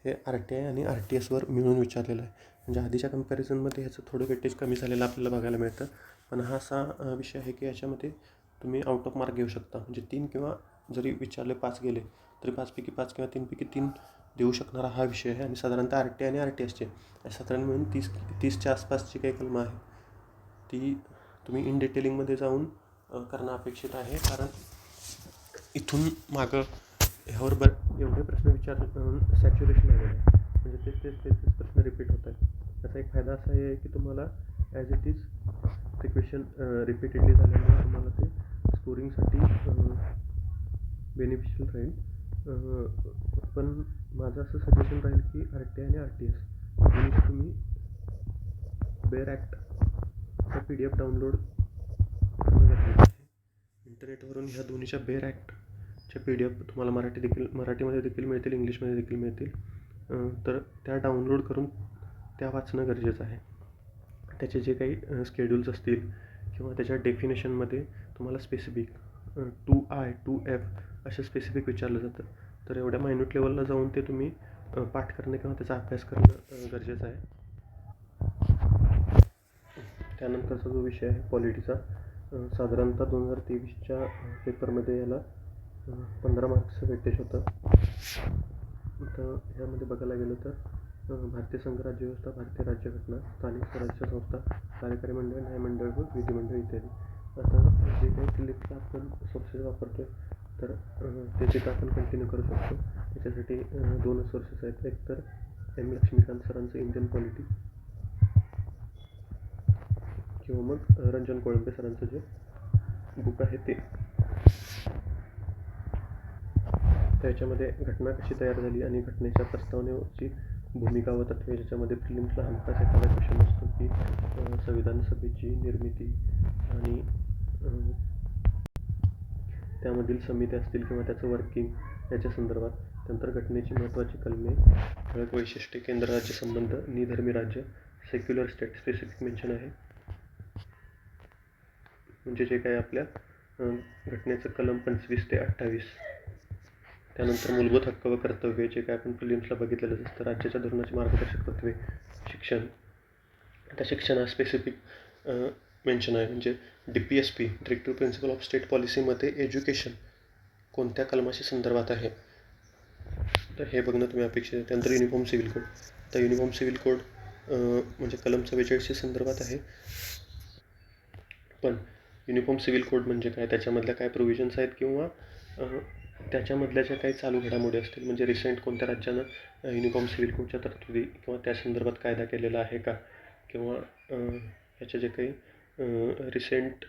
हे RTI आणि RTSवर मिळून विचारलेलं आहे. म्हणजे आधीच्या कम्पॅरिझनमध्ये ह्याचं थोडं वेटेज कमी झालेलं आपल्याला बघायला मिळतं. पण हा असा विषय आहे की याच्यामध्ये तुम्ही आउट ऑफ मार्क घेऊ शकता. म्हणजे 3 किंवा जरी विचारले 5 गेले तरी 5पैकी 5 किंवा 3पैकी 3 देऊ शकणारा हा विषय आहे. आणि साधारणतः RTI आणि RTSचे साधारण मिळून 30च्या आसपासची काही कलमं आहे ती तुम्ही इन डिटेलिंगमध्ये जाऊन करणं अपेक्षित आहे. कारण इथून मागं ह्यावर एवढे प्रश्न सॅच्युरेशन आलेलं आहे. म्हणजे तेच प्रश्न रिपीट होत आहेत. त्याचा एक फायदा असा आहे की तुम्हाला ॲज इट इज ते क्वेश्चन रिपीटेडली झाल्यामुळे तुम्हाला ते स्कोरिंगसाठी बेनिफिशियल राहील. पण माझं असं सजेशन राहील की RTI आणि RTS दोन्हीची तुम्ही बेअर ॲक्टचा PDF डाउनलोड करणं गरजेचं आहे. इंटरनेटवरून ह्या दोन्हीच्या बेअर ॲक्टच्या PDF तुम्हाला मराठीमध्ये देखील मिळतील, इंग्लिशमध्ये देखील मिळतील. तर त्या डाउनलोड करून त्या वाचणं गरजेचं आहे. त्याचे जे काही स्केड्यूल्स असतील किंवा त्याच्या डेफिनेशनमध्ये तुम्हाला स्पेसिफिक 2I 2F अशा स्पेसिफिक विचारलं जातं. तर एवढ्या मायन्यूट लेवलला जाऊन ते तुम्ही पाठ करणं किंवा त्याचा अभ्यास करणं गरजेचं आहे. त्यानंतरचा जो विषय आहे पॉलिटीचा, साधारणतः 2023च्या पेपरमध्ये याला 15 मार्क्सचं वेटेज होतं. तर ह्यामध्ये बघायला गेलं तर भारतीय संघ राज्यव्यवस्था, भारतीय राज्यघटना, स्थानिक स्वराज्य संस्था, कार्यकारी मंडळ, न्यायमंडळ व विधिमंडळ इत्यादी. आता जे काही क्लिपला आपण सोर्सेस वापरतो तर ते तिथं आपण कंटिन्यू करू शकतो. त्याच्यासाठी 2 सोर्सेस आहेत. एक तर M. लक्ष्मीकांत सरांचं इंडियन पॉलिटी किंवा मग रंजन कोळंबे सरांचं जे बुक आहे ते. त्याच्यामध्ये घटना कशी तयार झाली आणि घटनेच्या प्रस्तावनेची भूमिका व तत्त्वे, ज्याच्यामध्ये प्रिलिम्सला हमखास एखादा क्वेश्चन असतो की संविधान सभेची निर्मिती आणि त्यामधील समित्या असतील किंवा त्याचं वर्किंग याच्या संदर्भात. त्यानंतर घटनेची महत्त्वाची कलमे, ठळक वैशिष्ट्ये, केंद्र राज्य संबंध, निधर्मी राज्य, सेक्युलर स्टेट स्पेसिफिक मेन्शन आहे. म्हणजे जे काही आपल्या घटनेचं कलम 25 ते 28. त्यानंतर मूलभूत हक्क व कर्तव्य, जे काय आपण प्रिलिम्सला बघितलेलंच असतं. राज्याच्या धोरणाची मार्गदर्शक तत्त्वे, शिक्षण, त्या शिक्षणात स्पेसिफिक मेन्शन आहे. म्हणजे DPSP directive principle of state पॉलिसीमध्ये एज्युकेशन कोणत्या कलमाशी संदर्भात आहे तर हे बघणं तुम्ही अपेक्षित आहे. त्यानंतर युनिफॉर्म सिव्हिल कोड. तर युनिफॉर्म सिव्हिल कोड म्हणजे कलम 44शी संदर्भात आहे. पण युनिफॉर्म सिव्हिल कोड म्हणजे काय, त्याच्यामधल्या काय प्रोव्हिजन्स आहेत किंवा त्याच्यामधल्या ज्या काही चालू घडामोडी असतील, म्हणजे रिसेंट कोणत्या राज्यानं युनिफॉर्म सिव्हिल कोडच्या तरतुदी किंवा त्या संदर्भात कायदा केलेला आहे का, किंवा ह्याचे जे काही रिसेंट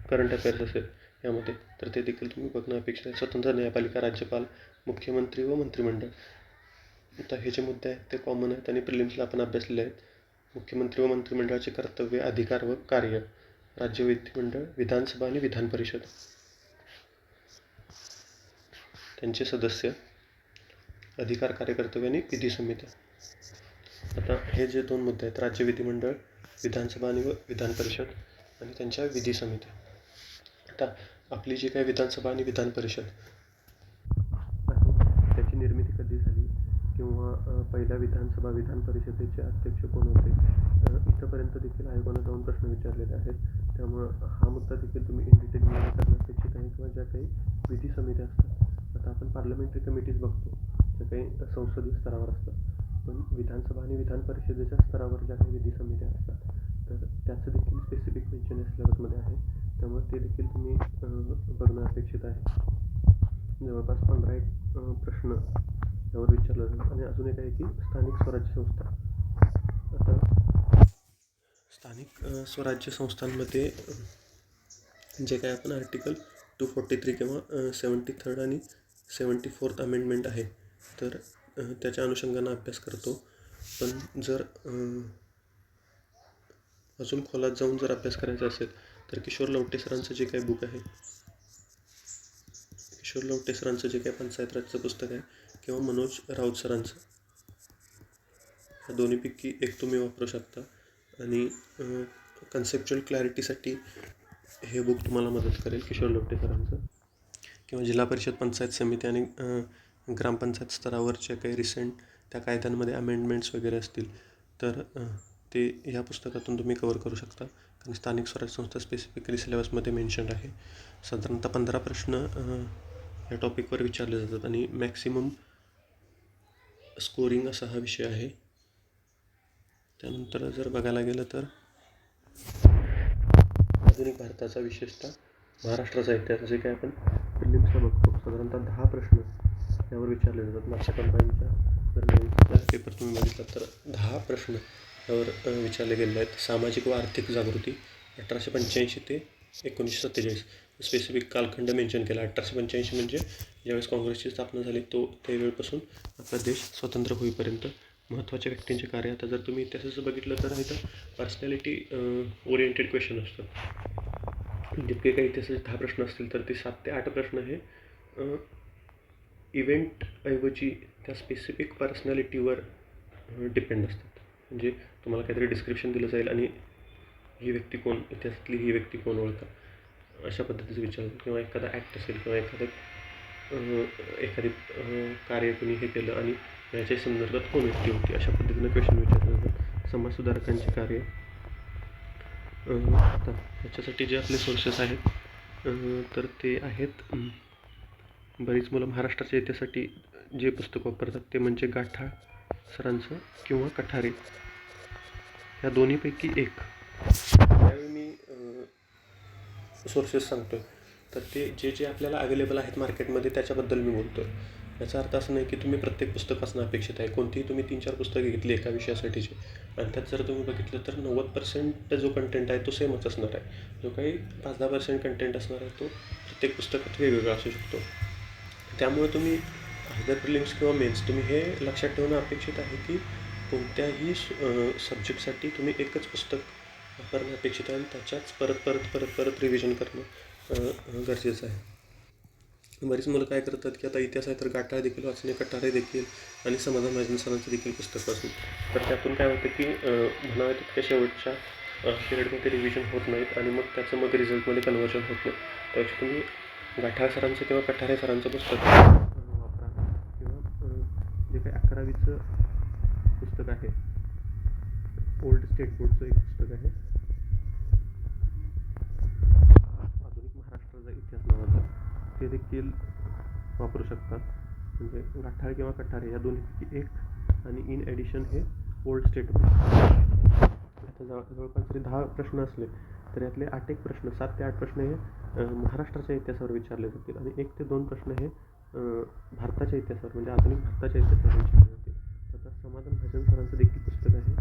करंट अफेअर्स असेल यामध्ये, तर ते देखील तुम्ही बघणं अपेक्षित आहे. स्वतंत्र न्यायपालिका, राज्यपाल, मुख्यमंत्री व मंत्रिमंडळ. आता हे जे मुद्दे आहेत ते कॉमन आहेत आणि प्रिलिम्सला आपण अभ्यासलेले आहेत. मुख्यमंत्री व मंत्रिमंडळाचे कर्तव्य, अधिकार व कार्य, राज्य विधिमंडळ, विधानसभा आणि विधान परिषद, त्यांचे सदस्य, अधिकार, कार्यकर्तव्य आणि विधी समित्या. आता हे जे 2 मुद्दे आहेत, राज्य विधिमंडळ, विधानसभा आणि विधान परिषद आणि त्यांच्या विधी समित्या. आता आपली जी काही विधानसभा आणि विधान परिषद आहे त्याची निर्मिती कधी झाली किंवा पहिल्या विधानसभा विधान परिषदेचे अध्यक्ष कोण होते, इथंपर्यंत देखील आयोगानं जाऊन प्रश्न विचारलेले आहेत. त्यामुळं हा मुद्दा देखील तुम्ही इन डिटेल करणं अपेक्षित आहे. किंवा ज्या काही विधी समित्या असतात, आता आपण पार्लमेंटरी कमिटीज बघतो ज्या काही संसदीय स्तरावर असतात, पण विधानसभा आणि विधान परिषदेच्या स्तरावर ज्या काही विधी समित्या असतात तर त्याचं देखील स्पेसिफिक मेन्शन या सिलेबसमध्ये आहे. त्यामुळे ते देखील तुम्ही बघणं अपेक्षित आहे. जवळपास 15 प्रश्न यावर विचारलं जातं. आणि अजून एक आहे की स्थानिक स्वराज्य संस्था. आता स्थानिक स्वराज्य संस्थांमध्ये जे काय आपण आर्टिकल 243 किंवा 73rd आणि 74th अमेंडमेंट आहे तर त्याच्या अनुषंगानं अभ्यास करतो. पण जर अजून खोलात जाऊन जर अभ्यास करायचा असेल तर किशोर लवटे सरांचं जे काही बुक आहे, किशोर लवटे सरांचं जे काही पंचायत राजचं पुस्तक आहे किंवा मनोज राऊत सरांचं, या दोन्हीपैकी एक तुम्ही वापरू शकता. आणि कन्सेप्च्युअल क्लॅरिटीसाठी हे बुक तुम्हाला मदत करेल, किशोर लवटे सरांचं. किंवा जिल्हा परिषद, पंचायत समिती आणि ग्रामपंचायत स्तरावर जे काही रिसेंट त्या कायद्यांमध्ये अमेंडमेंट्स वगैरे असतील तर ते ह्या पुस्तकातून तुम्ही कवर करू शकता. कारण स्थानिक स्वराज्य संस्था स्पेसिफिकली सिलेबसमध्ये मेन्शन्ड आहे. साधारणतः 15 प्रश्न या टॉपिकवर विचारले जातात आणि मॅक्सिमम स्कोरिंग असा हा विषय आहे. त्यानंतर जर बघायला गेलं तर आधुनिक भारताचा, विशेषतः महाराष्ट्राचा इतिहास, जे काय आपण प्रिलिम्सला बघतो, साधारणतः 10 प्रश्न यावर विचारले जातात. मागच्या कंबाईनच्या जर पेपर तुम्ही बघितला तर 10 प्रश्न यावर विचारले गेले आहेत. सामाजिक व आर्थिक जागृती 1885 ते 1947 स्पेसिफिक कालखंड मेन्शन केला. 1885 म्हणजे ज्यावेळेस काँग्रेसची स्थापना झाली त्या वेळपासून आपला देश स्वतंत्र होईपर्यंत महत्त्वाच्या व्यक्तींचे कार्य. आता जर तुम्ही इतिहासाचं बघितलं तर इथं पर्सनॅलिटी ओरिएंटेड क्वेश्चन असतं. जितके काही इतिहासाचे 10 प्रश्न असतील तर ते 7 ते 8 प्रश्न हे इव्हेंटऐवजी त्या स्पेसिफिक पर्सनॅलिटीवर डिपेंड असतात. म्हणजे तुम्हाला काहीतरी डिस्क्रिप्शन दिलं जाईल आणि ही व्यक्ती कोण, इतिहासातली ही व्यक्ती कोण, ओळखा, अशा पद्धतीचं विचारलं. किंवा एखादा ॲक्ट असेल किंवा एखादी कार्य कुणी हे केलं आणि याच्या संदर्भात कोण व्यक्ती होती, अशा पद्धतीनं क्वेश्चन विचारले जातात. समाजसुधारकांची कार्य. आता त्याच्यासाठी जे आपले सोर्सेस आहेत तर ते आहेत, बरीच मुलं महाराष्ट्राच्या इतिहासासाठी जे पुस्तक वापरतात ते म्हणजे गाठाळ सरांचं किंवा कठारे, या दोन्हीपैकी एक. त्यावेळी मी सोर्सेस सांगतो तर ते जे आपल्याला अवेलेबल आहेत मार्केटमध्ये त्याच्याबद्दल मी बोलतो. याचा अर्थ असं नाही की तुम्ही प्रत्येक पुस्तक असणं अपेक्षित आहे. कोणतीही तुम्ही 3-4 पुस्तके घेतली एका विषयासाठीची आणि त्यात जर तुम्ही बघितलं तर 90% जो कंटेंट आहे तो सेमच असणार आहे. जो काही 5-10% कंटेंट असणार आहे तो प्रत्येक पुस्तकात वेगवेगळा असू शकतो. त्यामुळे तुम्ही आयदर प्रिलिम्स किंवा मेन्स तुम्ही हे लक्षात ठेवणं अपेक्षित आहे की कोणत्याही सब्जेक्टसाठी तुम्ही एकच पुस्तक वापरणं अपेक्षित आहे आणि त्याच्याच परत रिव्हिजन करणं गरजेचं आहे. बरीच मुलं काय करतात की आता इतिहास आहे तर गाठाळ देखील वाचणे, कठारे देखील आणि समाधान महाजन सरांचं देखील पुस्तक वाचून, तर त्यातून काय होतं की म्हणावे तितक्या शेवटच्या पिरियडमध्ये रिव्हिजन होत नाहीत आणि मग त्याचं मग रिझल्टमध्ये कन्वर्जन होत नाही. त्यापेक्षा तुम्ही गाठाळ सरांचं किंवा कठारे सरांचं पुस्तक वापरा. किंवा जे काही 11वीचं पुस्तक आहे, ओल्ड स्टेट बोर्डचं एक पुस्तक आहे, आधुनिक महाराष्ट्राचा इतिहास नावाचं, ते देखील वापरू शकतात. म्हणजे गाठाळ किंवा कठारे या दोन्हीपैकी एक आणि इन ॲडिशन हे ओल्ड स्टेट बोर्ड. आता जवळपास जरी 10 प्रश्न असले तर यातले 8 प्रश्न, 7 ते 8 प्रश्न हे महाराष्ट्राच्या इतिहासावर विचारले जातील आणि 1 ते 2 प्रश्न हे भारताच्या इतिहासावर म्हणजे आधुनिक भारताच्या इतिहासावर विचारले जातील. आता समाधान महाजन सरांचं देखील पुस्तक आहे,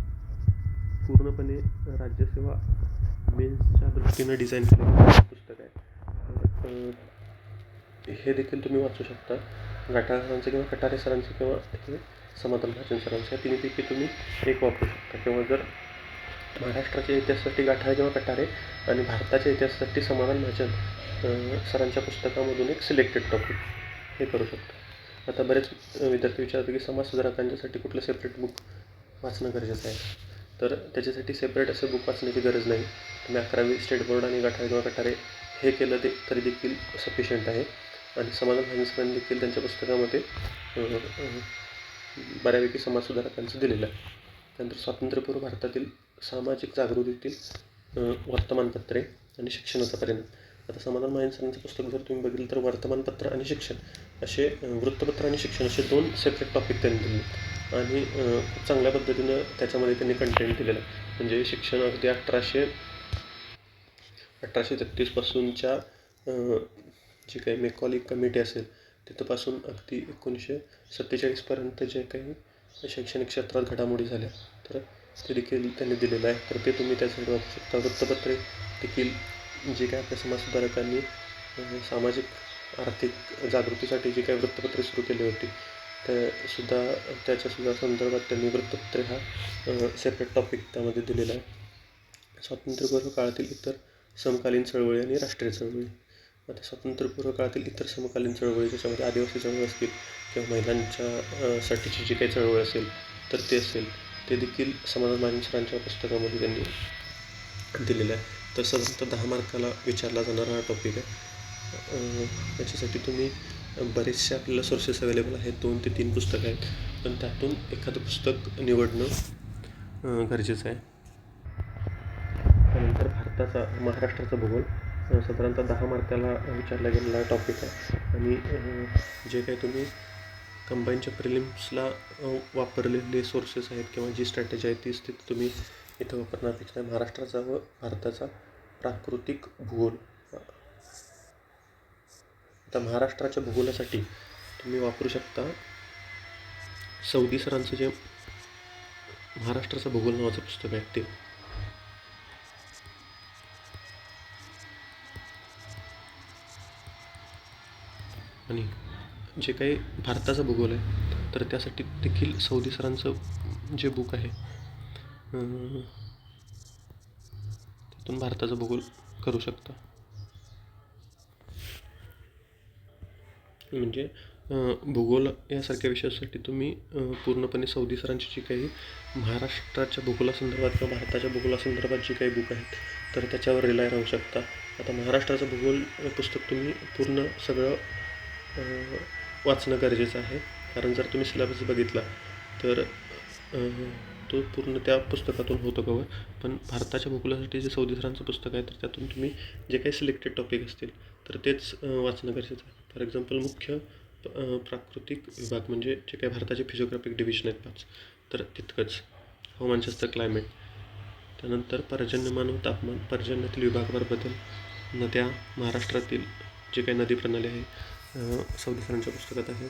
पूर्णपणे राज्यसेवा मेन्सच्या दृष्टीनं डिझाईन केलेलं पुस्तक आहे. हे देखील तुम्ही वाचू शकता. गाठाळ सरांचं किंवा कठारे सरांचं किंवा हे समाधान महाजन सरांचं, या तिन्हीपैकी तुम्ही एक वापरू शकता. किंवा जर महाराष्ट्राच्या इतिहासासाठी गाठाळे किंवा कठारे आणि भारताच्या इतिहासासाठी समाधान महाजन सरांच्या पुस्तकामधून एक सिलेक्टेड टॉपिक हे करू शकतो. आता बरेच विद्यार्थी विचारतात की समाजसुधारकांच्यासाठी कुठलं सेपरेट बुक वाचणं गरजेचं आहे. तर त्याच्यासाठी सेपरेट असं बुक वाचण्याची गरज नाही. तुम्ही 11वी स्टेट बोर्ड आणि गाठाळे किंवा कठारे हे केलं ते तरी देखील सफिशियंट आहे. आणि समाधान महाजन सरांनी देखील त्यांच्या पुस्तकामध्ये बऱ्यापैकी समाजसुधारकांचं दिलेलं आहे. त्यानंतर स्वातंत्र्यपूर्व भारतातील सामाजिक जागृतीतील वर्तमानपत्रे आणि शिक्षणाचा परिणाम. आता समाधान महाजन सरांचं पुस्तक जर तुम्ही बघितलं तर वर्तमानपत्र आणि शिक्षण असे, वृत्तपत्र आणि शिक्षण असे 2 सेपरेट टॉपिक त्यांनी दिले आणि खूप चांगल्या पद्धतीनं त्याच्यामध्ये त्यांनी कंटेंट दिलेलं आहे. म्हणजे शिक्षण अगदी 1833 पासूनच्या जी काही मेकॉली कमिटी असेल तिथंपासून अगदी 1947 पर्यंत जे काही शैक्षणिक क्षेत्रात घडामोडी झाल्या तर ते देखील त्यांनी दिलेलं आहे. तर ते तुम्ही त्यासाठी वापरू शकता. वृत्तपत्रे देखील जे काय आपल्या समाजसुधारकांनी सामाजिक आर्थिक जागृतीसाठी जी काही वृत्तपत्रे सुरू केली होती त्याच्यासुद्धा संदर्भात त्यांनी वृत्तपत्रे हा सेपरेट टॉपिक त्यामध्ये दिलेला आहे. स्वातंत्र्यपूर्व काळातील इतर समकालीन चळवळी आणि राष्ट्रीय चळवळी. आता स्वातंत्र्यपूर्व काळातील इतर समकालीन चळवळी, ज्याच्यामध्ये आदिवासी चळवळ असतील किंवा महिलांच्या साठीची जी काही चळवळ असेल तर ते असेल, ते देखील समाधान माने सरांच्या पुस्तकामध्ये त्यांनी दिलेलं आहे. तर साधारणतः 10 मार्काला विचारला जाणारा हा टॉपिक आहे. याच्यासाठी तुम्ही बरेचसे आपल्याला सोर्सेस अवेलेबल आहेत, 2 ते 3 पुस्तकं आहेत, पण त्यातून एखादं पुस्तक निवडणं गरजेचं आहे. त्यानंतर महाराष्ट्राचा भूगोल साधारणतः 10 मार्काला विचारला गेलेला टॉपिक आहे. आणि जे काही तुम्ही कंबाईनच्या प्रिलिम्सला वापरलेले सोर्सेस आहेत किंवा जी स्ट्रॅटेजी आहे तीच तिथे तुम्ही इथं वापरणार अपेक्षा आहे. महाराष्ट्राचा व भारताचा प्राकृतिक भूगोल. आता महाराष्ट्राच्या भूगोलासाठी तुम्ही वापरू शकता सौदी सरांचं जे महाराष्ट्राचा भूगोल नावाचं पुस्तक आहे ते. आणि जे काही भारताचा भूगोल आहे तर त्यासाठी देखील सौदी सरांचं जे बुक आहे त्यातून भारताचा भूगोल करू शकता. म्हणजे भूगोल यासारख्या विषयासाठी तुम्ही पूर्णपणे सौदी सरांची जी काही महाराष्ट्राच्या भूगोलासंदर्भात किंवा भारताच्या भूगोलासंदर्भात जी काही बुक आहेत तर त्याच्यावर रिलाय राहू शकता. आता महाराष्ट्राचं भूगोल पुस्तक तुम्ही पूर्ण सगळं वाचणं गरजेचं आहे, कारण जर तुम्ही सिलेबस बघितला तर तो पूर्ण त्या पुस्तकातून होतो कवर. पण भारताच्या भूगोलासाठी जे सौदी सरांचं पुस्तक आहे तर त्यातून तुम्ही जे काही सिलेक्टेड टॉपिक असतील तर तेच वाचणं गरजेचं आहे. फॉर एक्झाम्पल मुख्य प्राकृतिक विभाग म्हणजे जे काही भारताचे फिजिओग्राफिक डिव्हिजन आहेत 5 तर तितकंच. हवामानशास्त्र क्लायमेट, त्यानंतर पर्जन्यमान व तापमान, पर्जन्यातील विभागवार बदल, नद्या, महाराष्ट्रातील जे काही नदी प्रणाली आहे सौदी सरांच्या पुस्तकात आहे,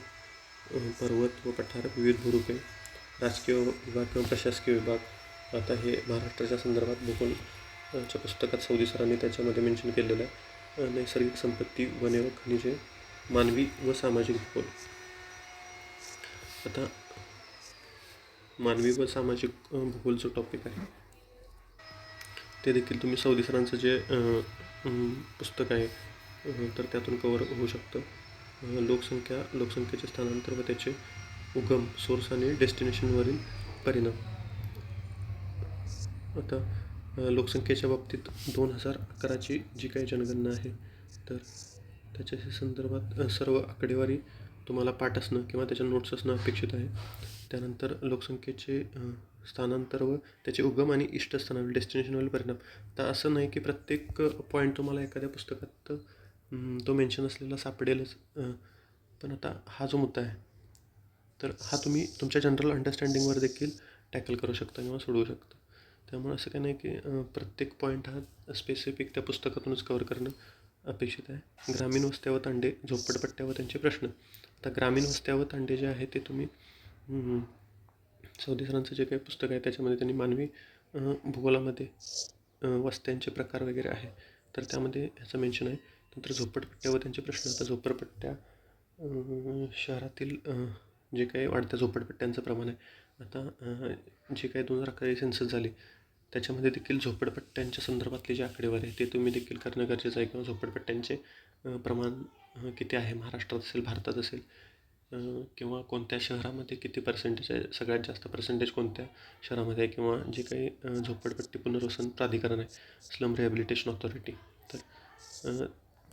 पर्वत व पठार, विविध भूरूपे, राजकीय विभाग किंवा प्रशासकीय विभाग. आता हे महाराष्ट्राच्या संदर्भात भूगोलच्या पुस्तकात सौदी सरांनी त्याच्यामध्ये मेन्शन केलेलं आहे. नैसर्गिक संपत्ती, वने व खनिजे, मानवी व सामाजिक भूगोल. आता मानवी व सामाजिक भूगोल जो टॉपिक आहे ते देखील तुम्ही सौदी सरांचं जे पुस्तक आहे तर त्यातून कवर होऊ शकतं. लोकसंख्येचे स्थानांतर व त्याचे उगम, सोर्स आणि डेस्टिनेशनवरील परिणाम. आता लोकसंख्येच्या बाबतीत 2011ची जी काही जनगणना आहे तर त्याच्या संदर्भात सर्व आकडेवारी तुम्हाला पाठ असणं किंवा त्याच्या नोट्स असणं अपेक्षित आहे. त्यानंतर लोकसंख्येचे स्थानांतर व त्याचे उगम आणि इष्टस्थानावर डेस्टिनेशनवरील परिणाम. तर असं नाही की प्रत्येक पॉईंट तुम्हाला एखाद्या पुस्तकात तो मेन्शन असलेला सापडेलच, पण आता हा जो मुद्दा आहे तर हा तुम्ही तुमच्या जनरल अंडरस्टँडिंगवर देखील टॅकल करू शकता किंवा सोडवू शकता. त्यामुळे असं काही नाही की प्रत्येक पॉईंट हा स्पेसिफिक त्या पुस्तकातूनच कवर करणं अपेक्षित आहे. ग्रामीण वस्त्या व तांडे, झोपडपट्ट्या व त्यांचे प्रश्न. आता ग्रामीण वस्त्या व तांडे जे आहे ते तुम्ही सौदी सरांचं जे काही पुस्तक आहे त्याच्यामध्ये त्यांनी मानवी भूगोलामध्ये वस्त्यांचे प्रकार वगैरे आहे तर त्यामध्ये ह्याचं मेन्शन आहे. नंतर झोपडपट्ट्या व त्यांचे प्रश्न. आता झोपडपट्ट्या शहरातील जे काही वाढत्या झोपडपट्ट्यांचं प्रमाण आहे. आता जे काही 2011 सेन्सस झाली त्याच्यामध्ये देखील झोपडपट्ट्यांच्या संदर्भातली जी आकडेवारी आहे ते तुम्ही देखील करणं गरजेचं आहे. किंवा झोपडपट्ट्यांचे प्रमाण किती आहे, महाराष्ट्रात असेल, भारतात असेल, किंवा कोणत्या शहरामध्ये किती पर्सेंटेज आहे, सगळ्यात जास्त पर्सेंटेज कोणत्या शहरामध्ये आहे, किंवा जे काही झोपडपट्टी पुनर्वसन प्राधिकरण आहे, स्लम रिहॅबिलिटेशन ऑथॉरिटी, तर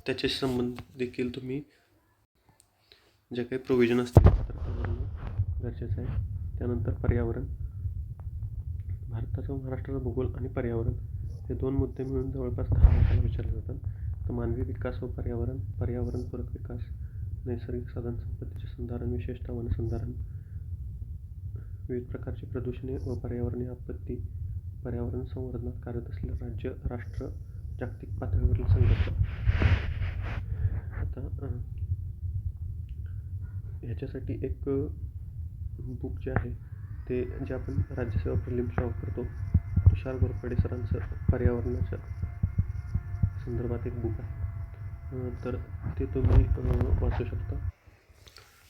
त्याच्याशी संबंध देखील तुम्ही जे काही प्रोव्हिजन असतील तर गरजेचं आहे. त्यानंतर पर्यावरण. भारताचा महाराष्ट्राचा भूगोल आणि पर्यावरण हे 2 मुद्दे मिळून जवळपास 10 मार्काला विचारले जातात. तर मानवी विकास व पर्यावरण, पर्यावरणपूरक विकास, नैसर्गिक साधन संपत्तीचे संधारण, विशेषतः वनसंधारण, विविध प्रकारची प्रदूषणे व पर्यावरणीय आपत्ती, पर्यावरण संवर्धनात कार्यरत असलेले राज्य, राष्ट्र, जागतिक पातळीवरील संघर्ष. आता ह्याच्यासाठी एक बुक जे आहे ते जे आपण राज्यसेवा प्रिलिम्सला वापरतो, तुषार घोरपडे सरांचं पर्यावरणाच्या संदर्भात एक बुक आहे तर ते तुम्ही वाचू शकता.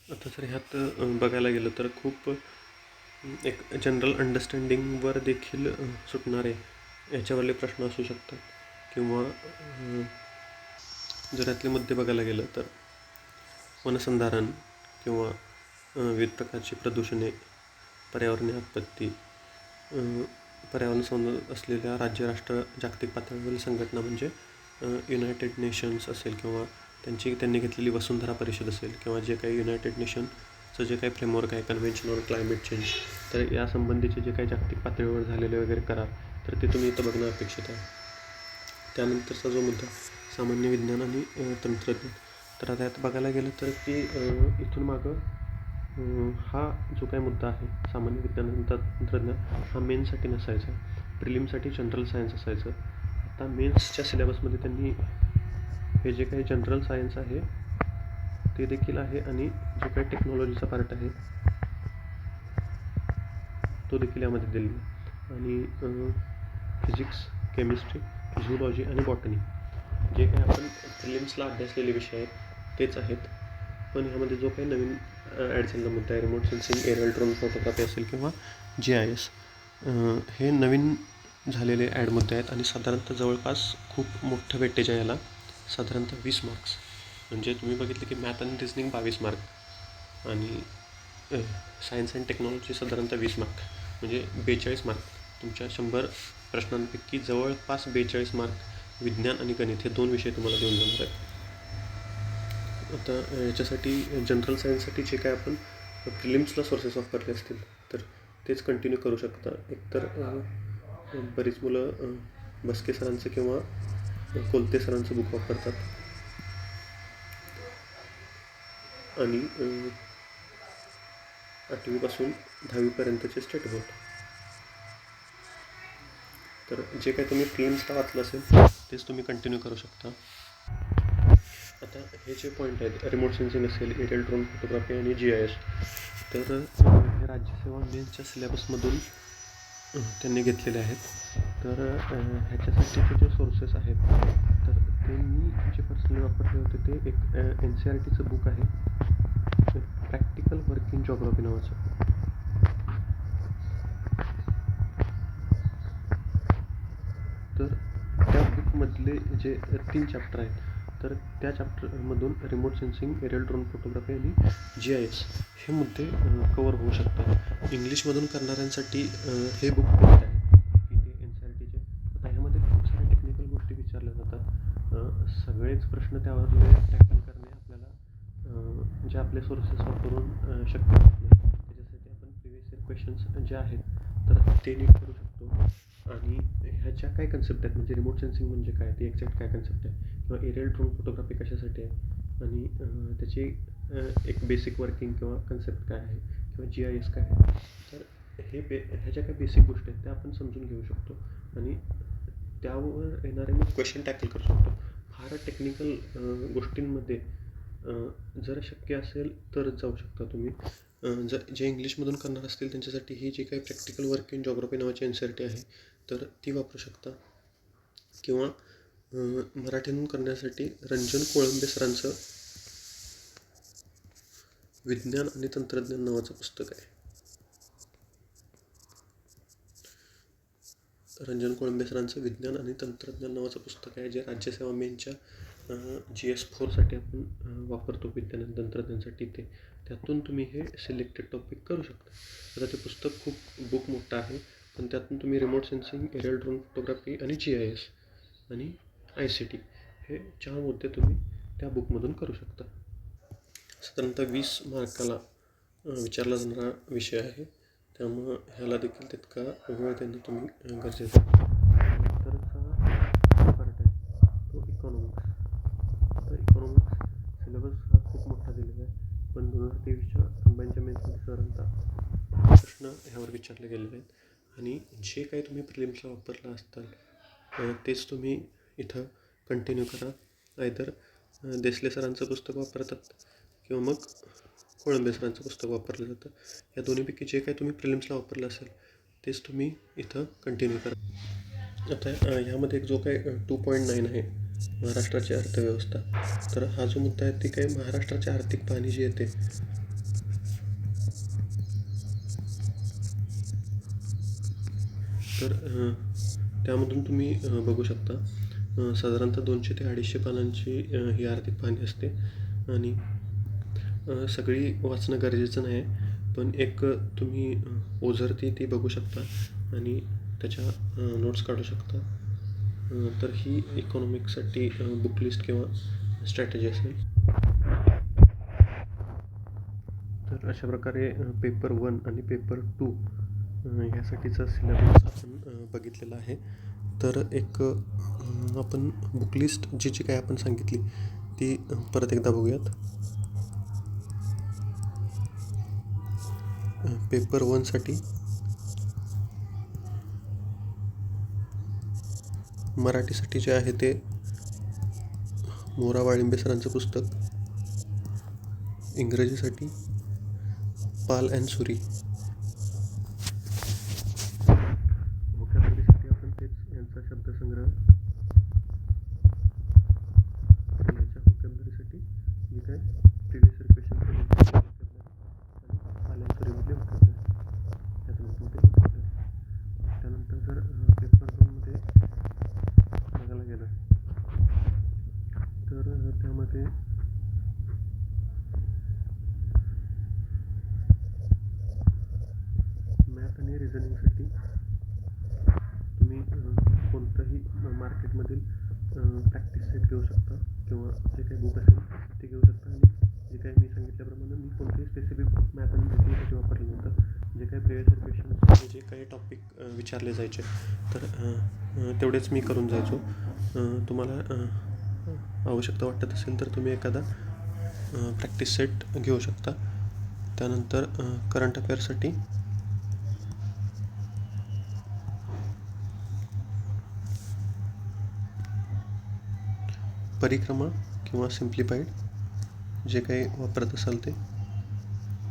आता जर ह्यात बघायला गेलं तर खूप एक जनरल अंडरस्टँडिंगवर देखील सुटणारे याच्यावरले प्रश्न असू शकतात किंवा जर यातले मुद्दे बघायला गेलं तर वनसंधारण किंवा विविध प्रकारची प्रदूषणे, पर्यावरणीय आपत्ती, पर्यावरण संबंध असलेल्या राज्य, राष्ट्र, जागतिक पातळीवरील संघटना म्हणजे युनायटेड नेशन्स असेल किंवा त्यांनी घेतलेली वसुंधरा परिषद असेल किंवा जे काही युनायटेड नेशनचं जे काही फ्रेमवर्क आहे, कन्व्हेन्शन ऑन क्लायमेट चेंज, तर या संबंधीचे जे काही जागतिक पातळीवर झालेले वगैरे करार, तर ते तुम्ही इथं बघणं अपेक्षित आहे. त्यानंतरचा जो मुद्दा सामान्य विज्ञान आणि तंत्रज्ञान, तर आता यात बघायला गेलं तर की इथून मागं हा जो काही मुद्दा आहे सामान्य विज्ञान आणि तंत्रज्ञान हा मेन्ससाठी नसायचा, प्रिलिमसाठी जनरल सायन्स असायचं. आता मेन्सच्या सिलेबसमध्ये त्यांनी हे जे काही जनरल सायन्स आहे ते देखील आहे आणि जो काही टेक्नॉलॉजीचा पार्ट आहे तो देखील यामध्ये दिलेला आहे. आणि फिजिक्स, केमिस्ट्री, झूलॉजी आणि बॉटनी जे काही आपण प्रिलिम्सला अभ्यासलेले विषय आहेत तेच आहेत. पण ह्यामध्ये जो काही नवीन ॲड झालेला मुद्दा आहे, remote sensing, aerial drone photography असेल किंवा GIS, हे नवीन झालेले ॲड मुद्दे आहेत आणि साधारणतः जवळपास खूप मोठं वेटेज आहे याला, साधारणतः 20 मार्क्स. म्हणजे तुम्ही बघितलं की मॅथ आणि रिझनिंग 22 मार्क आणि सायन्स अँड टेक्नॉलॉजी साधारणतः 20 मार्क, म्हणजे 42 मार्क. तुमच्या 100 प्रश्नांपैकी जवळपास 42 मार्क विज्ञान आणि गणित हे 2 विषय तुम्हाला देऊन जाणार आहेत. आता याच्यासाठी जनरल सायन्ससाठी जे काय आपण प्रिलिम्सला सोर्सेस वापरले असतील तर तेच कंटिन्यू करू शकता. एकतर बरीच मुलं बस्के सरांचं किंवा कोलते सरांचं बुक वापरतात आणि 8वीपासून 10वीपर्यंतचे स्टेट बोर्ड. तर जे काही तुम्ही प्रिलिम्सला वाचलं असेल तेच तुम्ही कंटिन्यू करू शकता. आता हे जे पॉईंट आहेत, रिमोट सेन्सिंग असेल, एरियल ड्रोन फोटोग्राफी आणि GIS, तर हे राज्यसेवा मेन्सच्या सिलेबसमधून त्यांनी घेतलेले आहेत. तर ह्याच्यासाठीचे जे सोर्सेस आहेत तर ते मी जे पर्सनली वापरले होते ते एक NCERTचं बुक आहे, प्रॅक्टिकल वर्किंग जॉग्राफी नावाचं. तर त्या बुकमधले जे 3 चॅप्टर आहेत तर त्या चॅप्टरमधून remote sensing, aerial drone photography आणि GIS हे मुद्दे कवर होऊ शकतात. इंग्लिशमधून करणाऱ्यांसाठी हे बुक बेस्ट आहे की ते NCERTचे. आता ह्यामध्ये खूप साऱ्या टेक्निकल गोष्टी विचारल्या जातात. सगळेच प्रश्न त्यावरले टॅकल करणे आपल्याला जे आपले सोर्सेस वापरून शक्य होत नाही. त्याच्यासाठी आपण प्रिव्हियस इयर क्वेश्चन्स जे आहेत तर ते नीट करू शकतो. आणि ह्याच्या काय कन्सेप्ट आहेत, म्हणजे रिमोट सेन्सिंग म्हणजे काय, ती एक्झॅक्ट काय कन्सेप्ट आहे, किंवा एरियल ड्रोन फोटोग्राफी कशासाठी आहे आणि त्याची एक बेसिक वर्किंग किंवा कन्सेप्ट काय आहे किंवा GIS काय आहे, तर ह्याच्या काय बेसिक गोष्टी आहेत त्या आपण समजून घेऊ शकतो आणि त्यावर येणारे मग क्वेश्चन टॅकल करू शकतो. फार टेक्निकल गोष्टींमध्ये जर शक्य असेल तरच जाऊ शकता तुम्ही. जर जे इंग्लिशमधून करणार असतील त्यांच्यासाठी ही जी काही प्रॅक्टिकल वर्क इन जॉग्राफी नावाची NCERT आहे तर ती वापरू शकता. किंवा मराठीतून करण्यासाठी रंजन कोळंबे सरांचं विज्ञान आणि तंत्रज्ञान नावाचं पुस्तक आहे. रंजन कोळंबे सरांचं विज्ञान आणि तंत्रज्ञान नावाचं पुस्तक आहे, जे राज्यसेवा मेनच्या GS4साठी आपण वापरतो विज्ञान आणि तंत्रज्ञानासाठी. त्यातून तुम्ही हे सिलेक्टेड टॉपिक करू शकता. आता ते पुस्तक खूप बुक मोठं आहे, पण त्यातून तुम्ही remote sensing, aerial drone photography आणि GIS आणि ICT हे 4 मुद्दे तुम्ही त्या बुकमधून करू शकता. साधारणतः 20 मार्काला विचारला जाणारा विषय आहे, त्यामुळं ह्याला देखील तितका वेळ देणं तुम्ही गरजेचं आहे. नंतरचा पार्ट आहे तो इकॉनॉमिक्स. तर इकॉनॉमिक्स सिलेबस हा खूप मोठा दिलेला आहे, पण 2023च्या कंबाईनच्या मेन्समध्ये साधारणतः प्रश्न ह्यावर विचारले गेलेले आहेत आणि जे काही तुम्ही प्रिलिम्सला वापरला असताल तेच तुम्ही इथं कंटिन्यू करा. आयदर देसले सरांचं पुस्तक वापरतात किंवा मग कोळंबे सरांचं पुस्तक वापरलं जातं. या दोन्हीपैकी जे काही तुम्ही प्रिलिम्सला वापरलं असेल तेच तुम्ही इथं कंटिन्यू करा. आता ह्यामध्ये जो काही 2.9 आहे महाराष्ट्राची अर्थव्यवस्था, तर हा जो मुद्दा आहे ती काही महाराष्ट्राची आर्थिक पाहणी जी येते तर त्यामधून तुम्ही बघू शकता साधारणतः 200 ते 250 पानांची ही आर्थिक पाहणी असते आणि सगळी वाचणं गरजेचं नाही आहे, पण एक तुम्ही ओझरती ती बघू शकता आणि त्याच्या नोट्स काढू शकता. तर ही इकॉनॉमिक्ससाठी बुक लिस्ट किंवा स्ट्रॅटेजी असेल. तर अशा प्रकारे पेपर 1 आणि पेपर 2 ह्यासाठीचा सिलेबस आपण बघितलेला आहे. तर एक आपण बुक लिस्ट जी जी काय आपण सांगितली ती परत एकदा बघूयात. पेपर 1साठी मराठीसाठी जे आहे ते मोरा वाळिंबे सरांचं पुस्तक. इंग्रजीसाठी पाल अँड सुरी. व्होकॅब्युलरीसाठी आपण तेच यांचा शब्दसंग्रह. याच्या व्होकॅब्युलरीसाठी जे काय प्रिव्हियस इयर क्वेश्चन आणि पाल अँड सुरीमधले व्होकॅब्युलरी त्यातून आपण ते व्होकॅब्युलरी. त्यानंतर जर पेपर 2मध्ये बघायला गेलं तर त्यामध्ये मॅथ आणि रिझनिंगसाठी तुम्ही कोणतंही मार्केटमधील प्रॅक्टिस सेट घेऊ शकता किंवा जे काही बुक असेल ते घेऊ शकता. आणि जे काही मी सांगितल्याप्रमाणे मी कोणतेही स्पेसिफिक मॅथ आणि रिझनिंगसाठी वापरले नव्हतं. जे काही प्रिव्हियस क्वेश्चन जे काही टॉपिक विचारले जायचे तर तेवढेच मी करून जायचो. तुम्हाला आवश्यकता वाटत असेल तर तुम्ही एखादा प्रॅक्टिस सेट घेऊ शकता. त्यानंतर करंट अफेअर्ससाठी परिक्रमा किंवा सिम्प्लिफाईड जे काही वापरत असाल ते.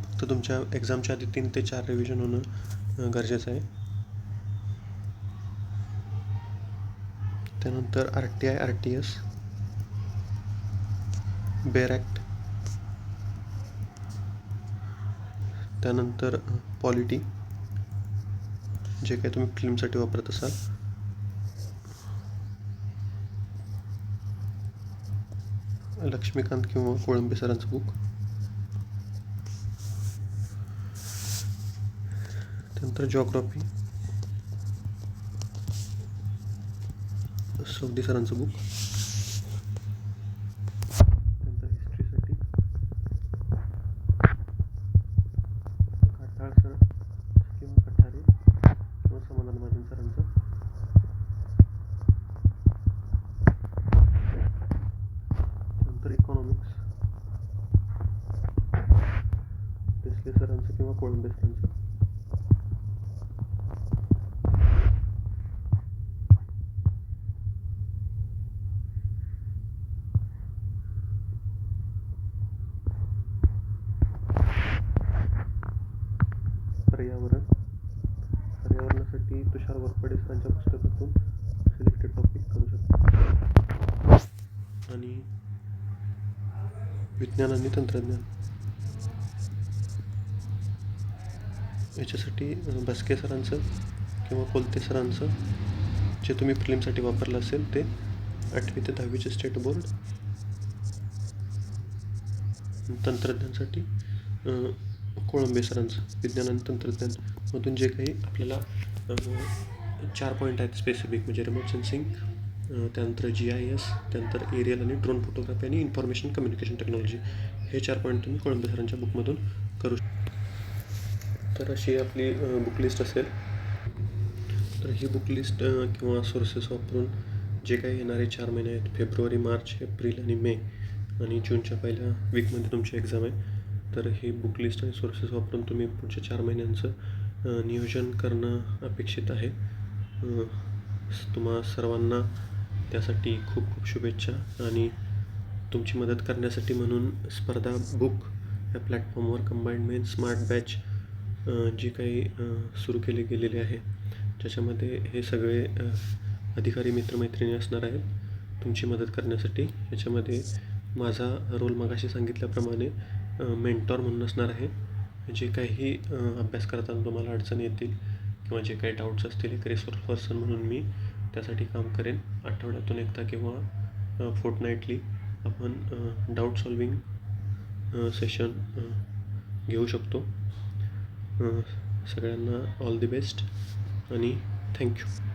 फक्त तुमच्या एक्झामच्या आधी 3 ते 4 रिव्हिजन होणं गरजेचं आहे. त्यानंतर RTI RTS, बेअर ॲक्ट. त्यानंतर पॉलिटी जे काही तुम्ही फिल्मसाठी वापरत असाल. लक्ष्मीकांत किंवा कोळंबे सरांचं बुक. त्यानंतर जॉग्रफी सौदी सरांचं बुक. त्यानंतर हिस्ट्रीसाठी काटाळ सर किंवा कठारे किंवा समाधान महाजन सरांचं. त्यानंतर इकॉनॉमिक्स देसले सरांचं किंवा कोळंबे सरांचं. पर्यावरणासाठी तुषार वरपडे सरांच्या पुस्तकातून सिलेक्टेड टॉपिक करू शकतो. आणि विज्ञान आणि तंत्रज्ञान याच्यासाठी बस्के सरांचं किंवा कोलते सरांचं जे तुम्ही फिल्मसाठी वापरलं असेल ते 8वी ते 10वीचे स्टेट बोर्ड. तंत्रज्ञानसाठी कोळंबे सरांचं विज्ञान आणि तंत्रज्ञानमधून जे काही आपल्याला 4 पॉईंट आहेत स्पेसिफिक, म्हणजे रिमोट सेन्सिंग, त्यानंतर GIS, त्यानंतर एरियल आणि ड्रोन फोटोग्राफी आणि इन्फॉर्मेशन कम्युनिकेशन टेक्नॉलॉजी, हे 4 पॉईंट तुम्ही कोळंबे सरांच्या बुकमधून करू शकता. तर अशी आपली बुक लिस्ट असेल. तर ही बुक लिस्ट किंवा सोर्सेस वापरून जे काही येणारे 4 महिने आहेत, फेब्रुवारी, मार्च, एप्रिल आणि मे आणि जूनच्या पहिल्या वीकमध्ये तुमची एक्झाम आहे. तर ही बुक लिस्ट आणि सोर्सेस वापरून तुम्ही पुढच्या 4 महिन्यांचं नियोजन करणं अपेक्षित आहे. तुम्हा सर्वांना त्यासाठी खूप खूप शुभेच्छा. आणि तुमची मदत करण्यासाठी म्हणून स्पर्धा बुक या प्लॅटफॉर्मवर कंबाईंड मेन्स स्मार्ट बॅच जी काही सुरू केली गेलेली आहे, ज्याच्यामध्ये हे सगळे अधिकारी मित्रमैत्रिणी असणार आहेत तुमची मदत करण्यासाठी. याच्यामध्ये माझा रोल मगाशी सांगितल्याप्रमाणे मेंटॉर म्हणून असणार आहे. जे काही अभ्यास करताना तुम्हाला अडचणी येतील किंवा जे काही डाऊट्स असतील एक रिसोर्स पर्सन म्हणून मी त्यासाठी काम करेन. आठवड्यातून एकदा किंवा फोर्टनाईटली आपण डाऊट सॉल्विंग सेशन घेऊ शकतो. सगळ्यांना ऑल दी बेस्ट आणि थँक्यू.